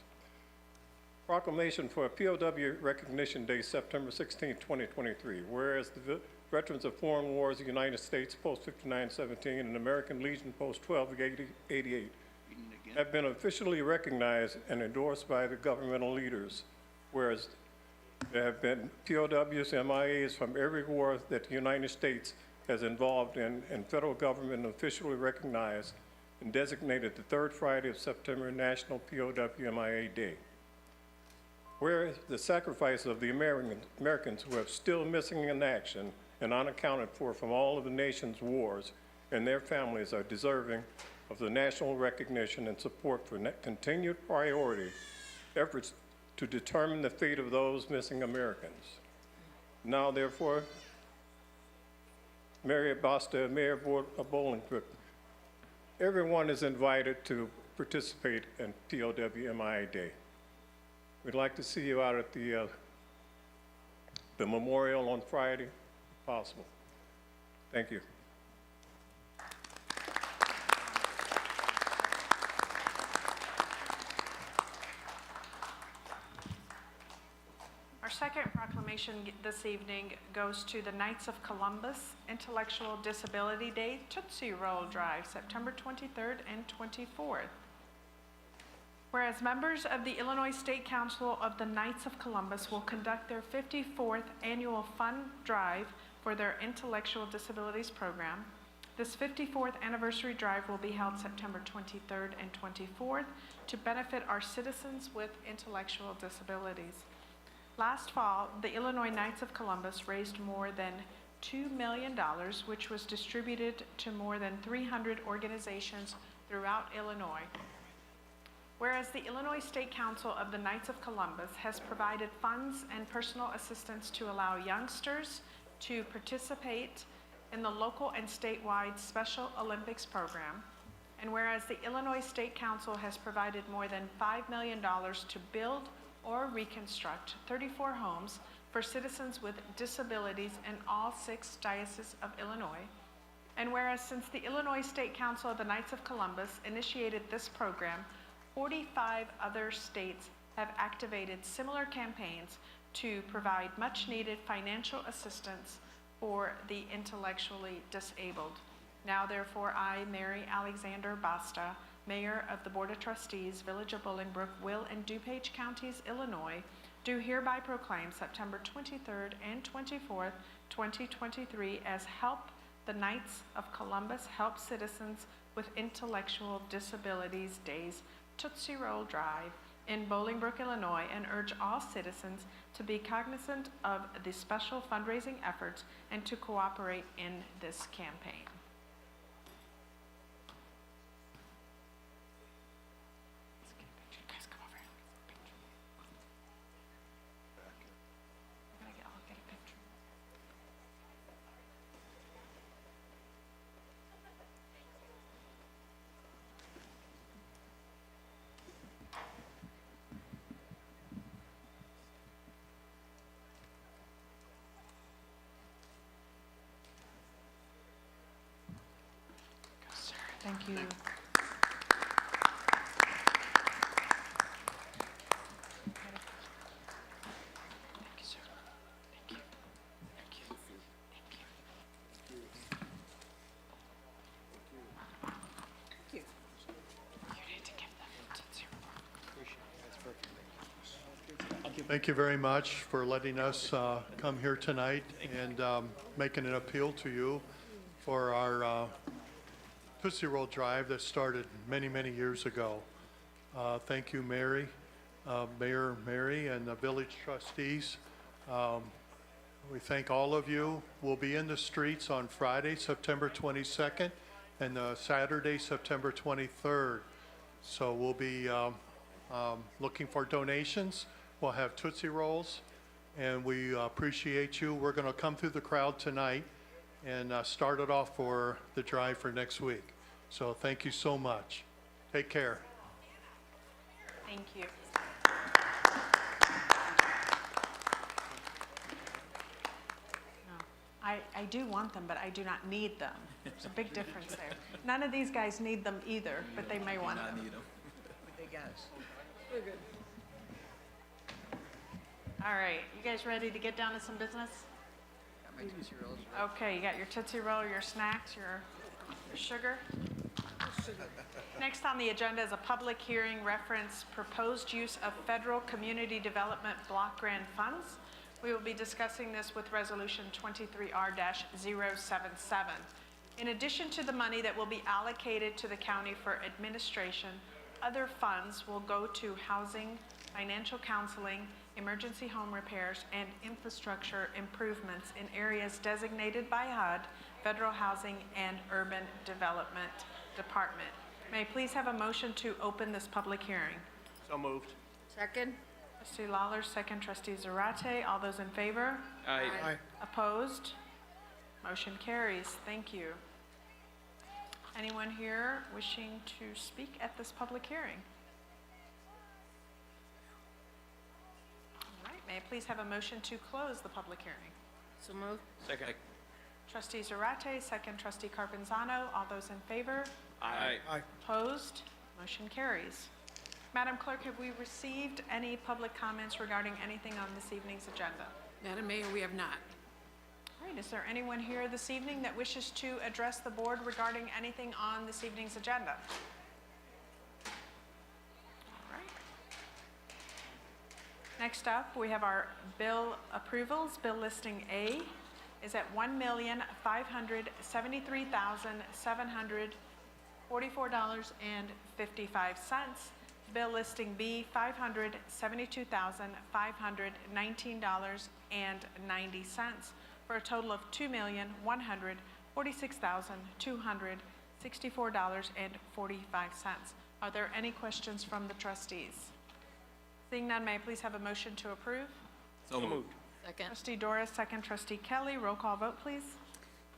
Proclamation for POW Recognition Day, September 16, 2023. Whereas the Veterans of Foreign Wars of the United States, Post 5917, and American Legion, Post 1288, have been officially recognized and endorsed by the governmental leaders, whereas there have been POWs, MIAs from every war that the United States has involved in, and federal government officially recognized and designated the 3rd Friday of September National POWMIA Day. Whereas the sacrifice of the Americans who are still missing in action and unaccounted for from all of the nation's wars and their families are deserving of the national recognition and support for continued priority efforts to determine the fate of those missing Americans. Now, therefore, Mary Basta, Mayor of Bolingbrook, everyone is invited to participate in POWMIA Day. We'd like to see you out at the memorial on Friday, if possible. Thank you. Our second proclamation this evening goes to the Knights of Columbus Intellectual Disability Day Tootsie Roll Drive, September 23rd and 24th. Whereas members of the Illinois State Council of the Knights of Columbus will conduct their 54th annual fund drive for their intellectual disabilities program. This 54th anniversary drive will be held September 23rd and 24th to benefit our citizens with intellectual disabilities. Last fall, the Illinois Knights of Columbus raised more than $2 million, which was distributed to more than 300 organizations throughout Illinois. Whereas the Illinois State Council of the Knights of Columbus has provided funds and personal assistance to allow youngsters to participate in the local and statewide Special Olympics program, and whereas the Illinois State Council has provided more than $5 million to build or reconstruct 34 homes for citizens with disabilities in all 6 dioceses of Illinois, and whereas since the Illinois State Council of the Knights of Columbus initiated this program, 45 other states have activated similar campaigns to provide much-needed financial assistance for the intellectually disabled. Now therefore, I, Mary Alexander Basta, Mayor of the Board of Trustees, Village of Bolingbrook, Will and DuPage Counties, Illinois, do hereby proclaim September 23rd and 24th, 2023 as Help the Knights of Columbus Help Citizens with Intellectual Disabilities Days, Tootsie Roll Drive in Bolingbrook, Illinois, and urge all citizens to be cognizant of the special fundraising efforts and to cooperate in this campaign. Thank you. Thank you, sir. Thank you. Thank you. Thank you. Thank you. You need to give them to zero. Thank you very much for letting us come here tonight and making an appeal to you for our Tootsie Roll Drive that started many, many years ago. Thank you, Mary, Mayor Mary, and the village trustees. We thank all of you. We'll be in the streets on Friday, September 22nd, and Saturday, September 23rd. So we'll be looking for donations. We'll have Tootsie Rolls, and we appreciate you. We're going to come through the crowd tonight and start it off for the drive for next week. So thank you so much. Take care. Thank you. No, I do want them, but I do not need them. There's a big difference there. None of these guys need them either, but they may want them. Need them. They got us. We're good. All right, you guys ready to get down to some business? Got my Tootsie Rolls. Okay, you got your Tootsie Roll, your snacks, your sugar. Next on the agenda is a public hearing reference proposed use of federal community development block grant funds. We will be discussing this with resolution 23R-077. In addition to the money that will be allocated to the county for administration, other funds will go to housing, financial counseling, emergency home repairs, and infrastructure improvements in areas designated by HUD, Federal Housing and Urban Development Department. May I please have a motion to open this public hearing? So moved. Second? Trustee Lawler, second. Trustee Zarate. All those in favor? Aye. Opposed? Motion carries. Thank you. Anyone here wishing to speak at this public hearing? All right, may I please have a motion to close the public hearing? So moved. Second. Trustee Zarate, second. Trustee Carpenzano. All those in favor? Aye. Opposed? Motion carries. Madam Clerk, have we received any public comments regarding anything on this evening's agenda? Madam Mayor, we have not. All right, is there anyone here this evening that wishes to address the board regarding anything on this evening's agenda? All right. Next up, we have our bill approvals. Bill listing A is at $1,573,744.55. Bill Listing B, $572,519.90 for a total of $2,146,264.45. Are there any questions from the trustees? Seeing none, may I please have a motion to approve? So moved. Second. Trustee Doris, second trustee Kelly. Roll call vote, please.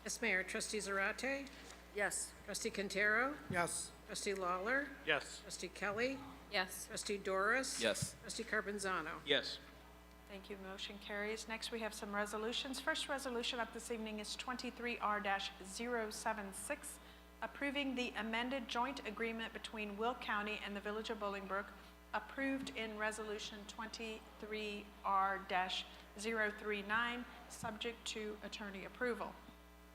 Yes, Mayor. Trustee Zarate? Yes. Trustee Quintero? Yes. Trustee Lawler? Yes. Trustee Kelly? Yes. Trustee Doris? Yes. Trustee Carbonzano? Yes. Thank you. Motion carries. Next, we have some resolutions. First resolution up this evening is 23R-076, approving the amended joint agreement between Will County and the Village of Bolingbrook, approved in Resolution 23R-039, subject to attorney approval.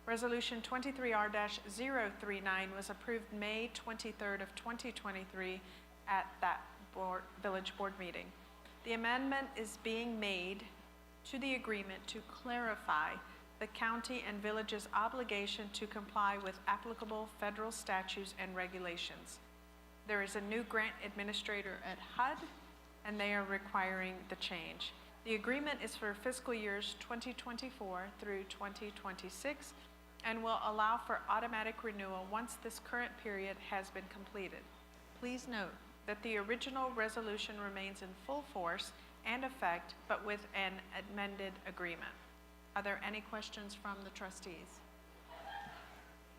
Resolution 23R-039 was approved May 23rd of 2023 at that village board meeting. The amendment is being made to the agreement to clarify the county and village's obligation to comply with applicable federal statutes and regulations. There is a new grant administrator at HUD, and they are requiring the change. The agreement is for fiscal years 2024 through 2026 and will allow for automatic renewal once this current period has been completed. Please note that the original resolution remains in full force and effect, but with an amended agreement. Are there any questions from the trustees?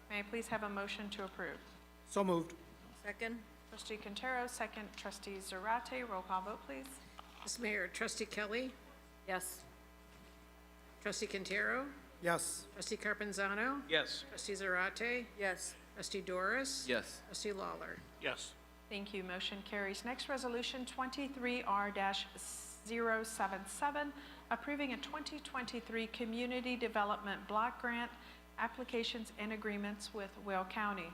May I please have a motion to approve? So moved. Second. Trustee Quintero, second trustee Zarate. Roll call vote, please. Yes, Mayor. Trustee Kelly? Yes. Trustee Quintero? Yes. Trustee Carbonzano? Yes. Trustee Zarate? Yes. Trustee Doris? Yes. Trustee Lawler? Yes. Thank you. Motion carries. Next resolution, 23R-077, approving a 2023 Community Development Block Grant applications and agreements with Will County.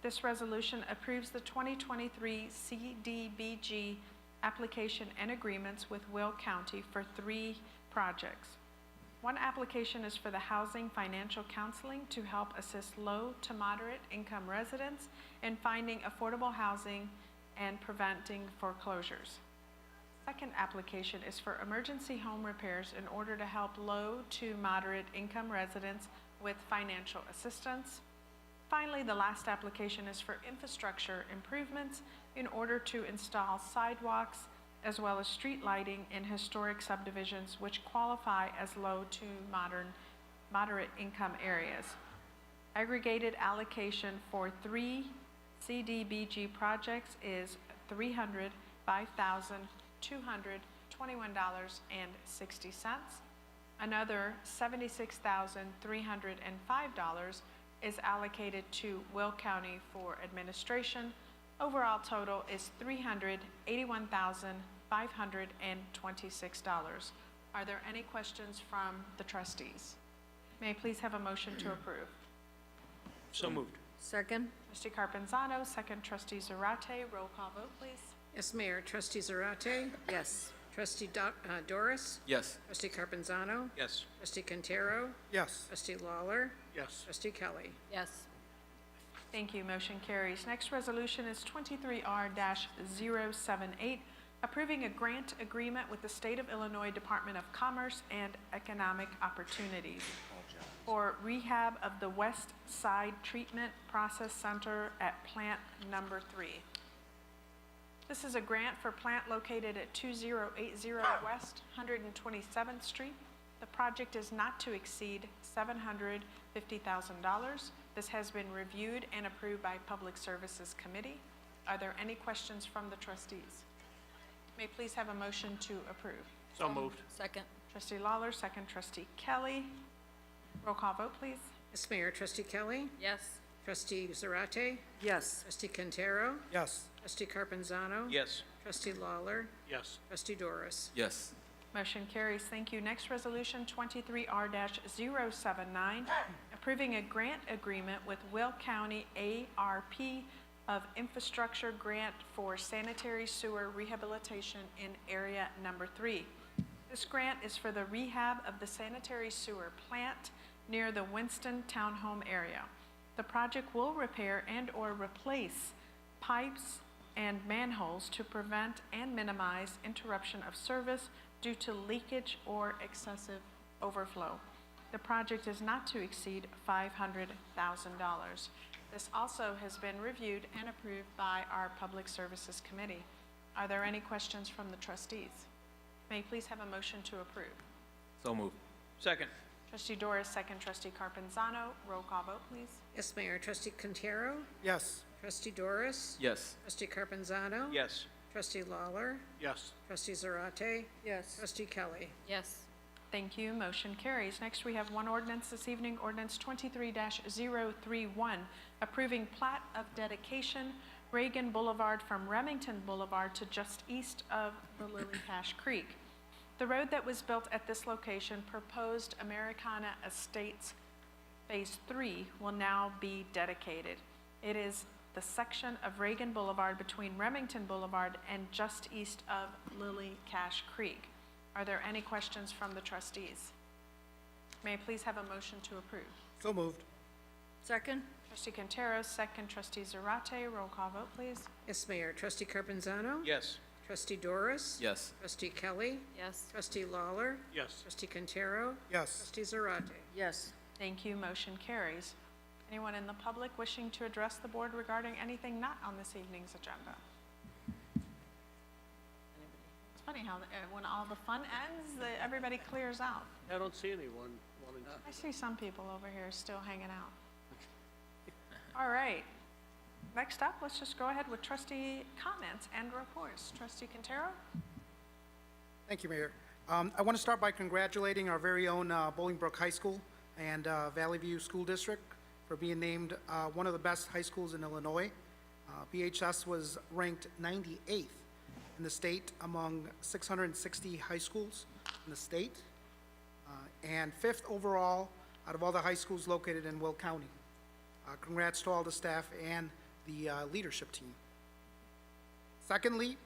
This resolution approves the 2023 CDBG application and agreements with Will County for 3 projects. One application is for the Housing Financial Counseling to help assist low to moderate income residents in finding affordable housing and preventing foreclosures. Second application is for emergency home repairs in order to help low to moderate income residents with financial assistance. Finally, the last application is for infrastructure improvements in order to install sidewalks as well as street lighting in historic subdivisions which qualify as low to moderate income areas. Aggregated allocation for 3 CDBG projects is $305,221.60. Another $76,305 is allocated to Will County for administration. Overall total is $381,526. Are there any questions from the trustees? May I please have a motion to approve? So moved. Second. Trustee Carbonzano, second trustee Zarate. Roll call vote, please. Yes, Mayor. Trustee Zarate? Yes. Trustee Doris? Yes. Trustee Carbonzano? Yes. Trustee Quintero? Yes. Trustee Lawler? Yes. Trustee Kelly? Yes. Thank you. Motion carries. Next resolution is 23R-078, approving a grant agreement with the State of Illinois Department of Commerce and Economic Opportunities for rehab of the West Side Treatment Process Center at Plant Number 3. This is a grant for plant located at 2080 West 127th Street. The project is not to exceed $750,000. This has been reviewed and approved by Public Services Committee. Are there any questions from the trustees? May I please have a motion to approve? So moved. Second. Trustee Lawler, second trustee Kelly. Roll call vote, please. Yes, Mayor. Trustee Kelly? Yes. Trustee Zarate? Yes. Trustee Quintero? Yes. Trustee Carbonzano? Yes. Trustee Lawler? Yes. Trustee Doris? Yes. Motion carries. Thank you. Next resolution, 23R-079, approving a grant agreement with Will County ARP of Infrastructure Grant for Sanitary Sewer Rehabilitation in Area Number 3. This grant is for the rehab of the sanitary sewer plant near the Winston Townhome area. The project will repair and/or replace pipes and manholes to prevent and minimize interruption of service due to leakage or excessive overflow. The project is not to exceed $500,000. This also has been reviewed and approved by our Public Services Committee. Are there any questions from the trustees? May I please have a motion to approve? So moved. Second. Trustee Doris, second. Trustee Carpenzano. Roll call vote, please. Yes, Mayor. Trustee Quintero. Yes. Trustee Doris. Yes. Trustee Carpenzano. Yes. Trustee Lawler. Yes. Trustee Zarate. Yes. Trustee Kelly. Yes. Thank you. Motion carries. Next, we have one ordinance this evening, ordinance 23-031, approving plat of dedication Reagan Boulevard from Remington Boulevard to just east of the Lily Cache Creek. The road that was built at this location, proposed Americana Estates Phase 3, will now be dedicated. It is the section of Reagan Boulevard between Remington Boulevard and just east of Lily Cache Creek. Are there any questions from the trustees? May I please have a motion to approve? So moved. Second? Trustee Quintero, second. Trustee Zarate, roll call vote, please. Yes, Mayor. Trustee Carpenzano. Yes. Trustee Doris. Yes. Trustee Kelly. Yes. Trustee Lawler. Yes. Trustee Quintero. Yes. Trustee Zarate. Yes. Thank you. Motion carries. Anyone in the public wishing to address the board regarding anything not on this evening's agenda? It's funny how when all the fun ends, everybody clears out. I don't see anyone wanting to. I see some people over here still hanging out. All right. Next up, let's just go ahead with trustee comments and reports. Trustee Quintero? Thank you, Mayor. I want to start by congratulating our very own Bolingbrook High School and Valley View School District for being named one of the best high schools in Illinois. BHS was ranked 98th in the state among 660 high schools in the state, and 5th overall out of all the high schools located in Will County. Congrats to all the staff and the leadership team. Secondly,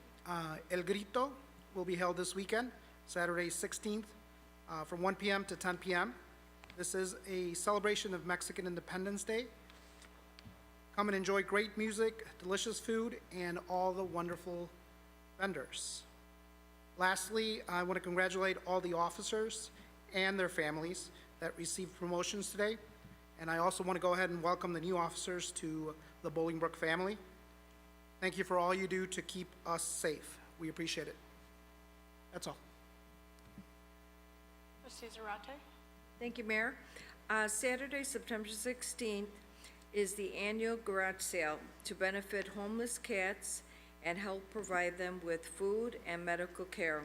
El Grito will be held this weekend, Saturday 16th, from 1 p.m. to 10 p.m. This is a celebration of Mexican Independence Day. Come and enjoy great music, delicious food, and all the wonderful vendors. Lastly, I want to congratulate all the officers and their families that received promotions today. And I also want to go ahead and welcome the new officers to the Bolingbrook family. Thank you for all you do to keep us safe. We appreciate it. That's all. Trustee Zarate? Thank you, Mayor. Saturday, September 16th is the annual garage sale to benefit homeless cats and help provide them with food and medical care.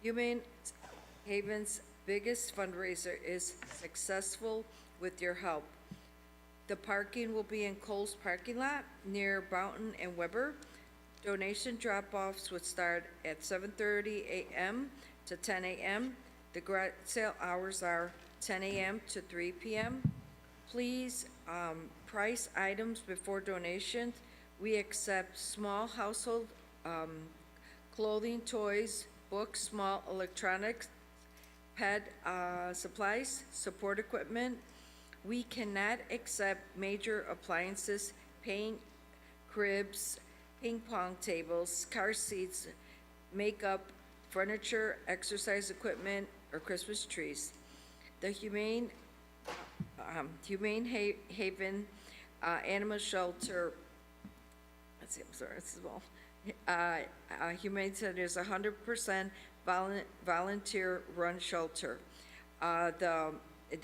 Humane Haven's biggest fundraiser is successful with your help. The parking will be in Cole's parking lot near Boughton and Weber. Donation drop-offs would start at 7:30 a.m. to 10 a.m. The garage sale hours are 10 a.m. to 3 p.m. Please price items before donations. We accept small household clothing, toys, books, small electronics, pet supplies, support equipment. We cannot accept major appliances, paint, cribs, ping pong tables, car seats, makeup, furniture, exercise equipment, or Christmas trees. The Humane Haven Animal Shelter, let's see, I'm sorry, this is all. Humane Center is 100% volunteer-run shelter. The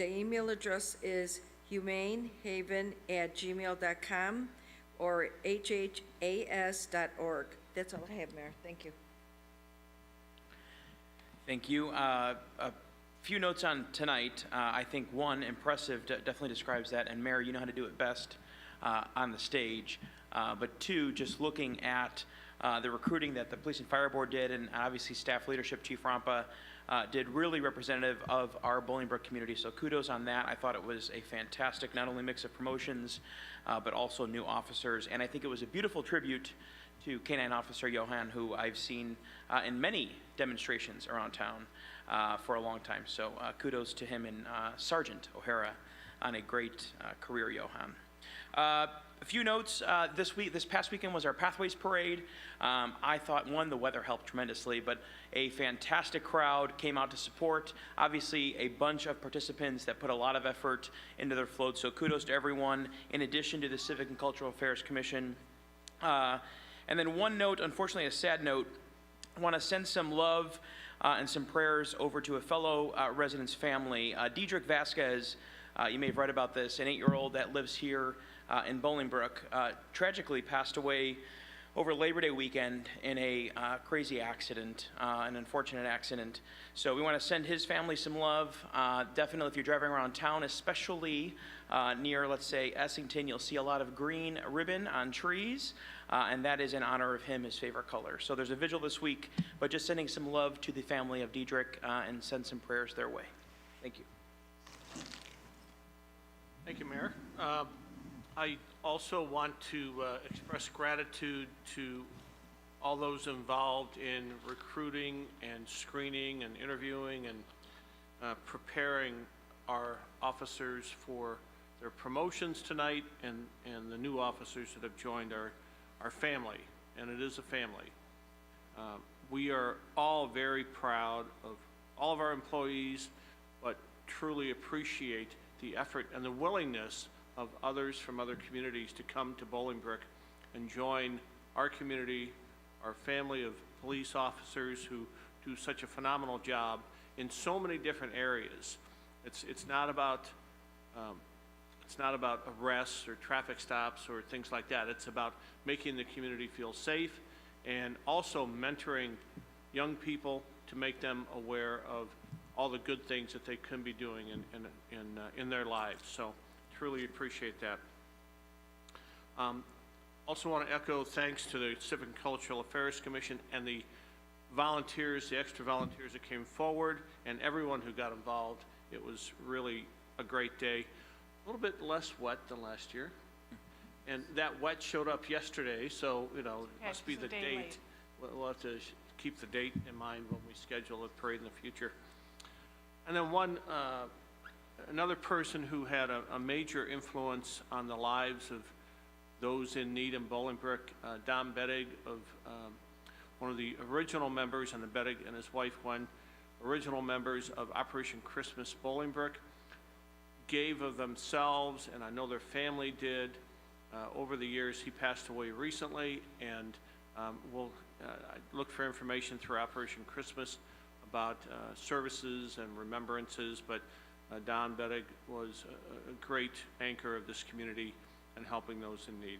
email address is humanehaven@gmail.com or hhas.org. That's all I have, Mayor. Thank you. Thank you. A few notes on tonight. I think one, impressive, definitely describes that, and Mayor, you know how to do it best on the stage. But two, just looking at the recruiting that the Police and Fire Board did, and obviously staff leadership, Chief Rampa, did really representative of our Bolingbrook community. So kudos on that. I thought it was a fantastic, not only mix of promotions, but also new officers. And I think it was a beautiful tribute to K-9 Officer Johan, who I've seen in many demonstrations around town for a long time. So kudos to him and Sergeant O'Hara on a great career, Johan. A few notes, this past weekend was our Pathways Parade. I thought, one, the weather helped tremendously, but a fantastic crowd came out to support. Obviously, a bunch of participants that put a lot of effort into their float, so kudos to everyone, in addition to the Civic and Cultural Affairs Commission. And then one note, unfortunately a sad note, I want to send some love and some prayers over to a fellow resident's family. Diedrich Vasquez, you may have read about this, an 8-year-old that lives here in Bolingbrook, tragically passed away over Labor Day weekend in a crazy accident, an unfortunate accident. So we want to send his family some love. Definitely if you're driving around town, especially near, let's say, Essington, you'll see a lot of green ribbon on trees, and that is in honor of him, his favorite color. So there's a vigil this week, but just sending some love to the family of Diedrich and send some prayers their way. Thank you. Thank you, Mayor. I also want to express gratitude to all those involved in recruiting and screening and interviewing and preparing our officers for their promotions tonight and the new officers that have joined our family, and it is a family. We are all very proud of all of our employees, but truly appreciate the effort and the willingness of others from other communities to come to Bolingbrook and join our community, our family of police officers who do such a phenomenal job in so many different areas. It's not about arrests or traffic stops or things like that. It's about making the community feel safe and also mentoring young people to make them aware of all the good things that they can be doing in their lives. So truly appreciate that. Also want to echo thanks to the Civic and Cultural Affairs Commission and the volunteers, the extra volunteers that came forward, and everyone who got involved. It was really a great day. A little bit less wet than last year. And that wet showed up yesterday, so, you know, it must be the date. We'll have to keep the date in mind when we schedule a parade in the future. And then another person who had a major influence on the lives of those in need in Bolingbrook, Don Bettig, of one of the original members, and Bettig and his wife Gwen, original members of Operation Christmas Bolingbrook, gave of themselves, and I know their family did, over the years. He passed away recently, and we'll look for information through Operation Christmas about services and remembrances, but Don Bettig was a great anchor of this community and helping those in need.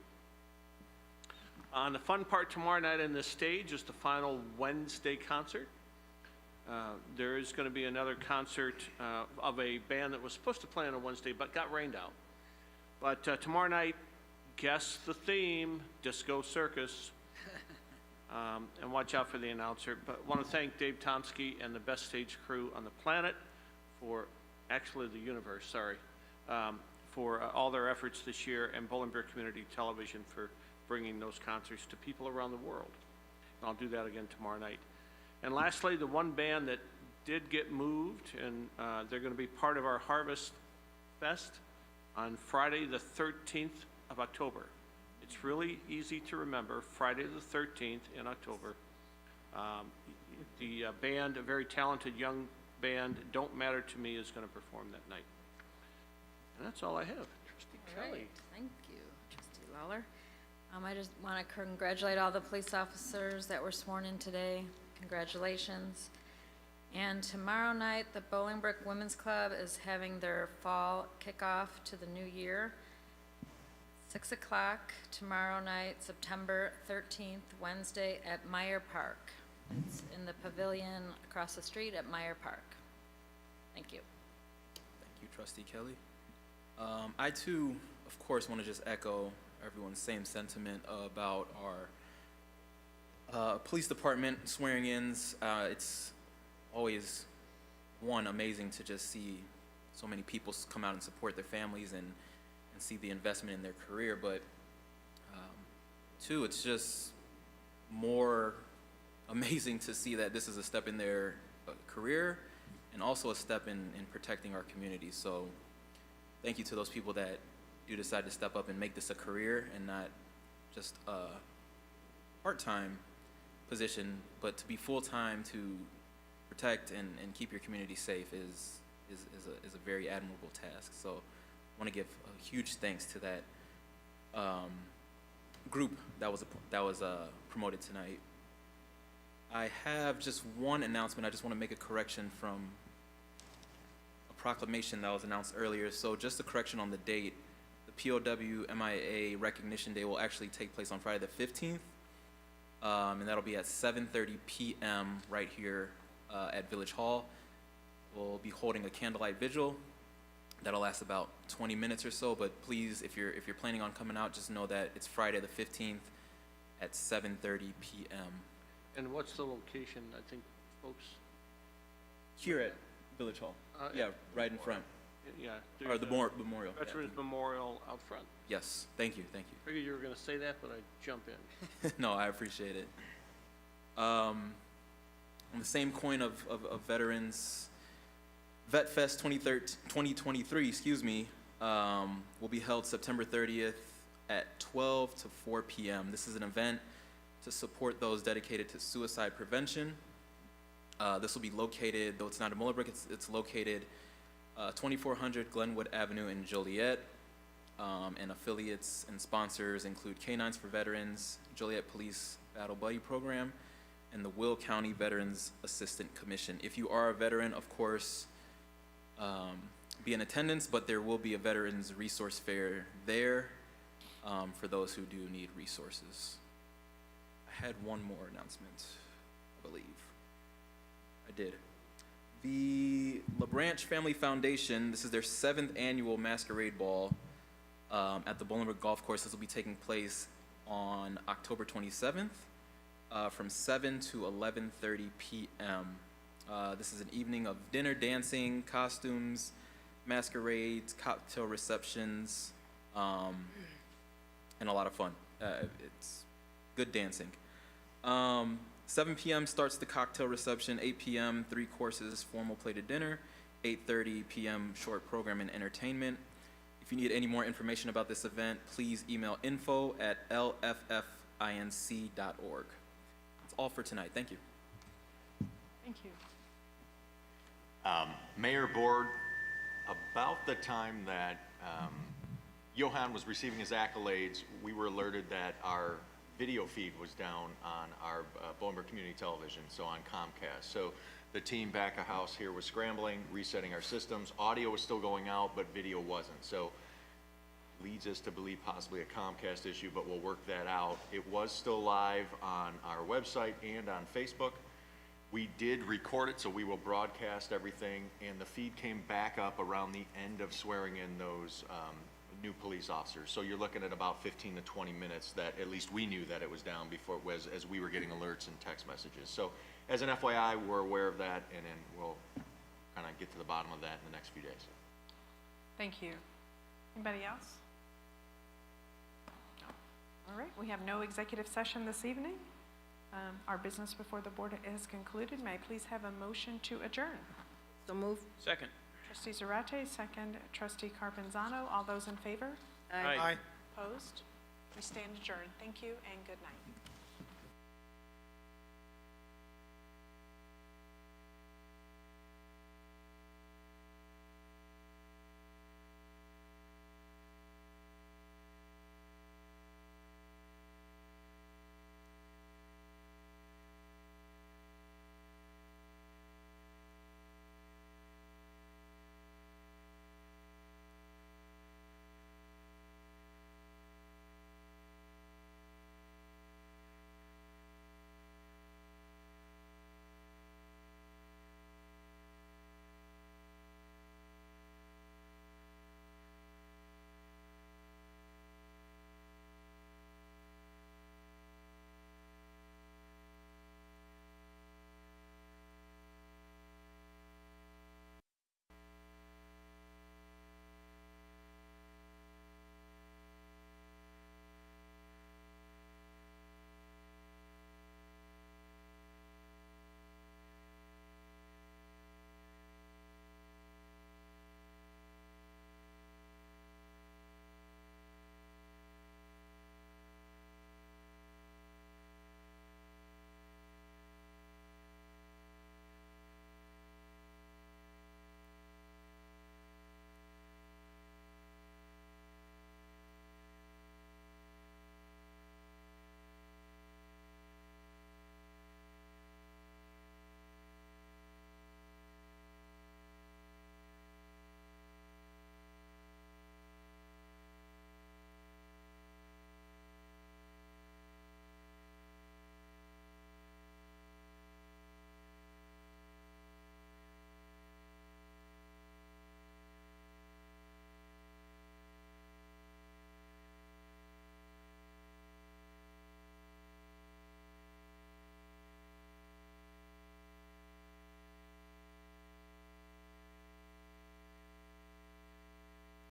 On the fun part tomorrow night on this stage is the final Wednesday concert. There is going to be another concert of a band that was supposed to play on a Wednesday but got rained out. But tomorrow night, guess the theme, Disco Circus. And watch out for the announcer. But I want to thank Dave Tomsky and the Best Stage crew on the planet for, actually the universe, sorry, for all their efforts this year, and Bolingbrook Community Television for bringing those concerts to people around the world. And I'll do that again tomorrow night. And lastly, the one band that did get moved, and they're going to be part of our Harvest Fest on Friday the 13th of October. It's really easy to remember, Friday the 13th in October. The band, a very talented young band, Don't Matter to Me, is going to perform that night. And that's all I have. Trustee Kelly. Right. Thank you, Trustee Lawler. I just want to congratulate all the police officers that were sworn in today. Congratulations. And tomorrow night, the Bolingbrook Women's Club is having their fall kickoff to the new year. 6 o'clock tomorrow night, September 13th, Wednesday at Meyer Park. It's in the pavilion across the street at Meyer Park. Thank you. Thank you, Trustee Kelly. I too, of course, want to just echo everyone's same sentiment about our police department swearing-ins. It's always, one, amazing to just see so many people come out and support their families and see the investment in their career, but two, it's just more amazing to see that this is a step in their career and also a step in protecting our community. So thank you to those people that do decide to step up and make this a career and not just a part-time position, but to be full-time to protect and keep your community safe is a very admirable task. So I want to give a huge thanks to that group that was promoted tonight. I have just one announcement. I just want to make a correction from a proclamation that was announced earlier. So just a correction on the date. The POW MIA Recognition Day will actually take place on Friday the 15th, and that'll be at 7:30 p.m. right here at Village Hall. We'll be holding a candlelight vigil that'll last about 20 minutes or so, but please, if you're planning on coming out, just know that it's Friday the 15th at 7:30 p.m. And what's the location, I think, folks? Here at Village Hall. Yeah, right in front. Yeah. Or the there's a memorial. yeah. Veterans Memorial out front. Yes, thank you. Figured you were gonna say that, but I jump in. No, I appreciate it. On the same coin of veterans, Vet Fest 2023, will be held September 30th at 12 to 4 p.m. This is an event to support those dedicated to suicide prevention. This will be located, though it's not in Bolingbrook, it's located 2400 Glenwood Avenue in Joliet. And affiliates and sponsors include Canines for Veterans, Joliet Police Battle Buddy Program, and the Will County Veterans Assistant Commission. If you are a veteran, of course, be in attendance, but there will be a Veterans Resource Fair there for those who do need resources. I had one more announcement, I believe. I did. The LaBranch Family Foundation, this is their 7th annual Masquerade Ball at the Bolingbrook Golf Course. This will be taking place on October 27th from 7 to 11:30 p.m. This is an evening of dinner, dancing, costumes, masquerades, cocktail receptions, and a lot of fun. It's good dancing. 7 p.m. starts the cocktail reception, 8 p.m. 3 courses, formal plated dinner, 8:30 p.m. short program and entertainment. If you need any more information about this event, please email info@lffinc.org. That's all for tonight. Thank you. Thank you. Mayor, Board, about the time that Johan was receiving his accolades, we were alerted that our video feed was down on our Bolingbrook Community Television, so on Comcast. So the team back of house here was scrambling, resetting our systems. Audio was still going out, but video wasn't. So leads us to believe possibly a Comcast issue, but we'll work that out. It was still live on our website and on Facebook. We did record it, so we will broadcast everything, and the feed came back up around the end of swearing in those new police officers. So you're looking at about 15 to 20 minutes that at least we knew that it was down before it was, as we were getting alerts and text messages. So as an FYI, we're aware of that, and then we'll kind of get to the bottom of that in the next few days. Thank you. Anybody else? No. All right, we have no executive session this evening. Our business before the board is concluded. May I please have a motion to adjourn? So move. Second. Trustee Zarate, second. Trustee Carpenzano, all those in favor? Aye. Opposed? We stand adjourned. Thank you and good night.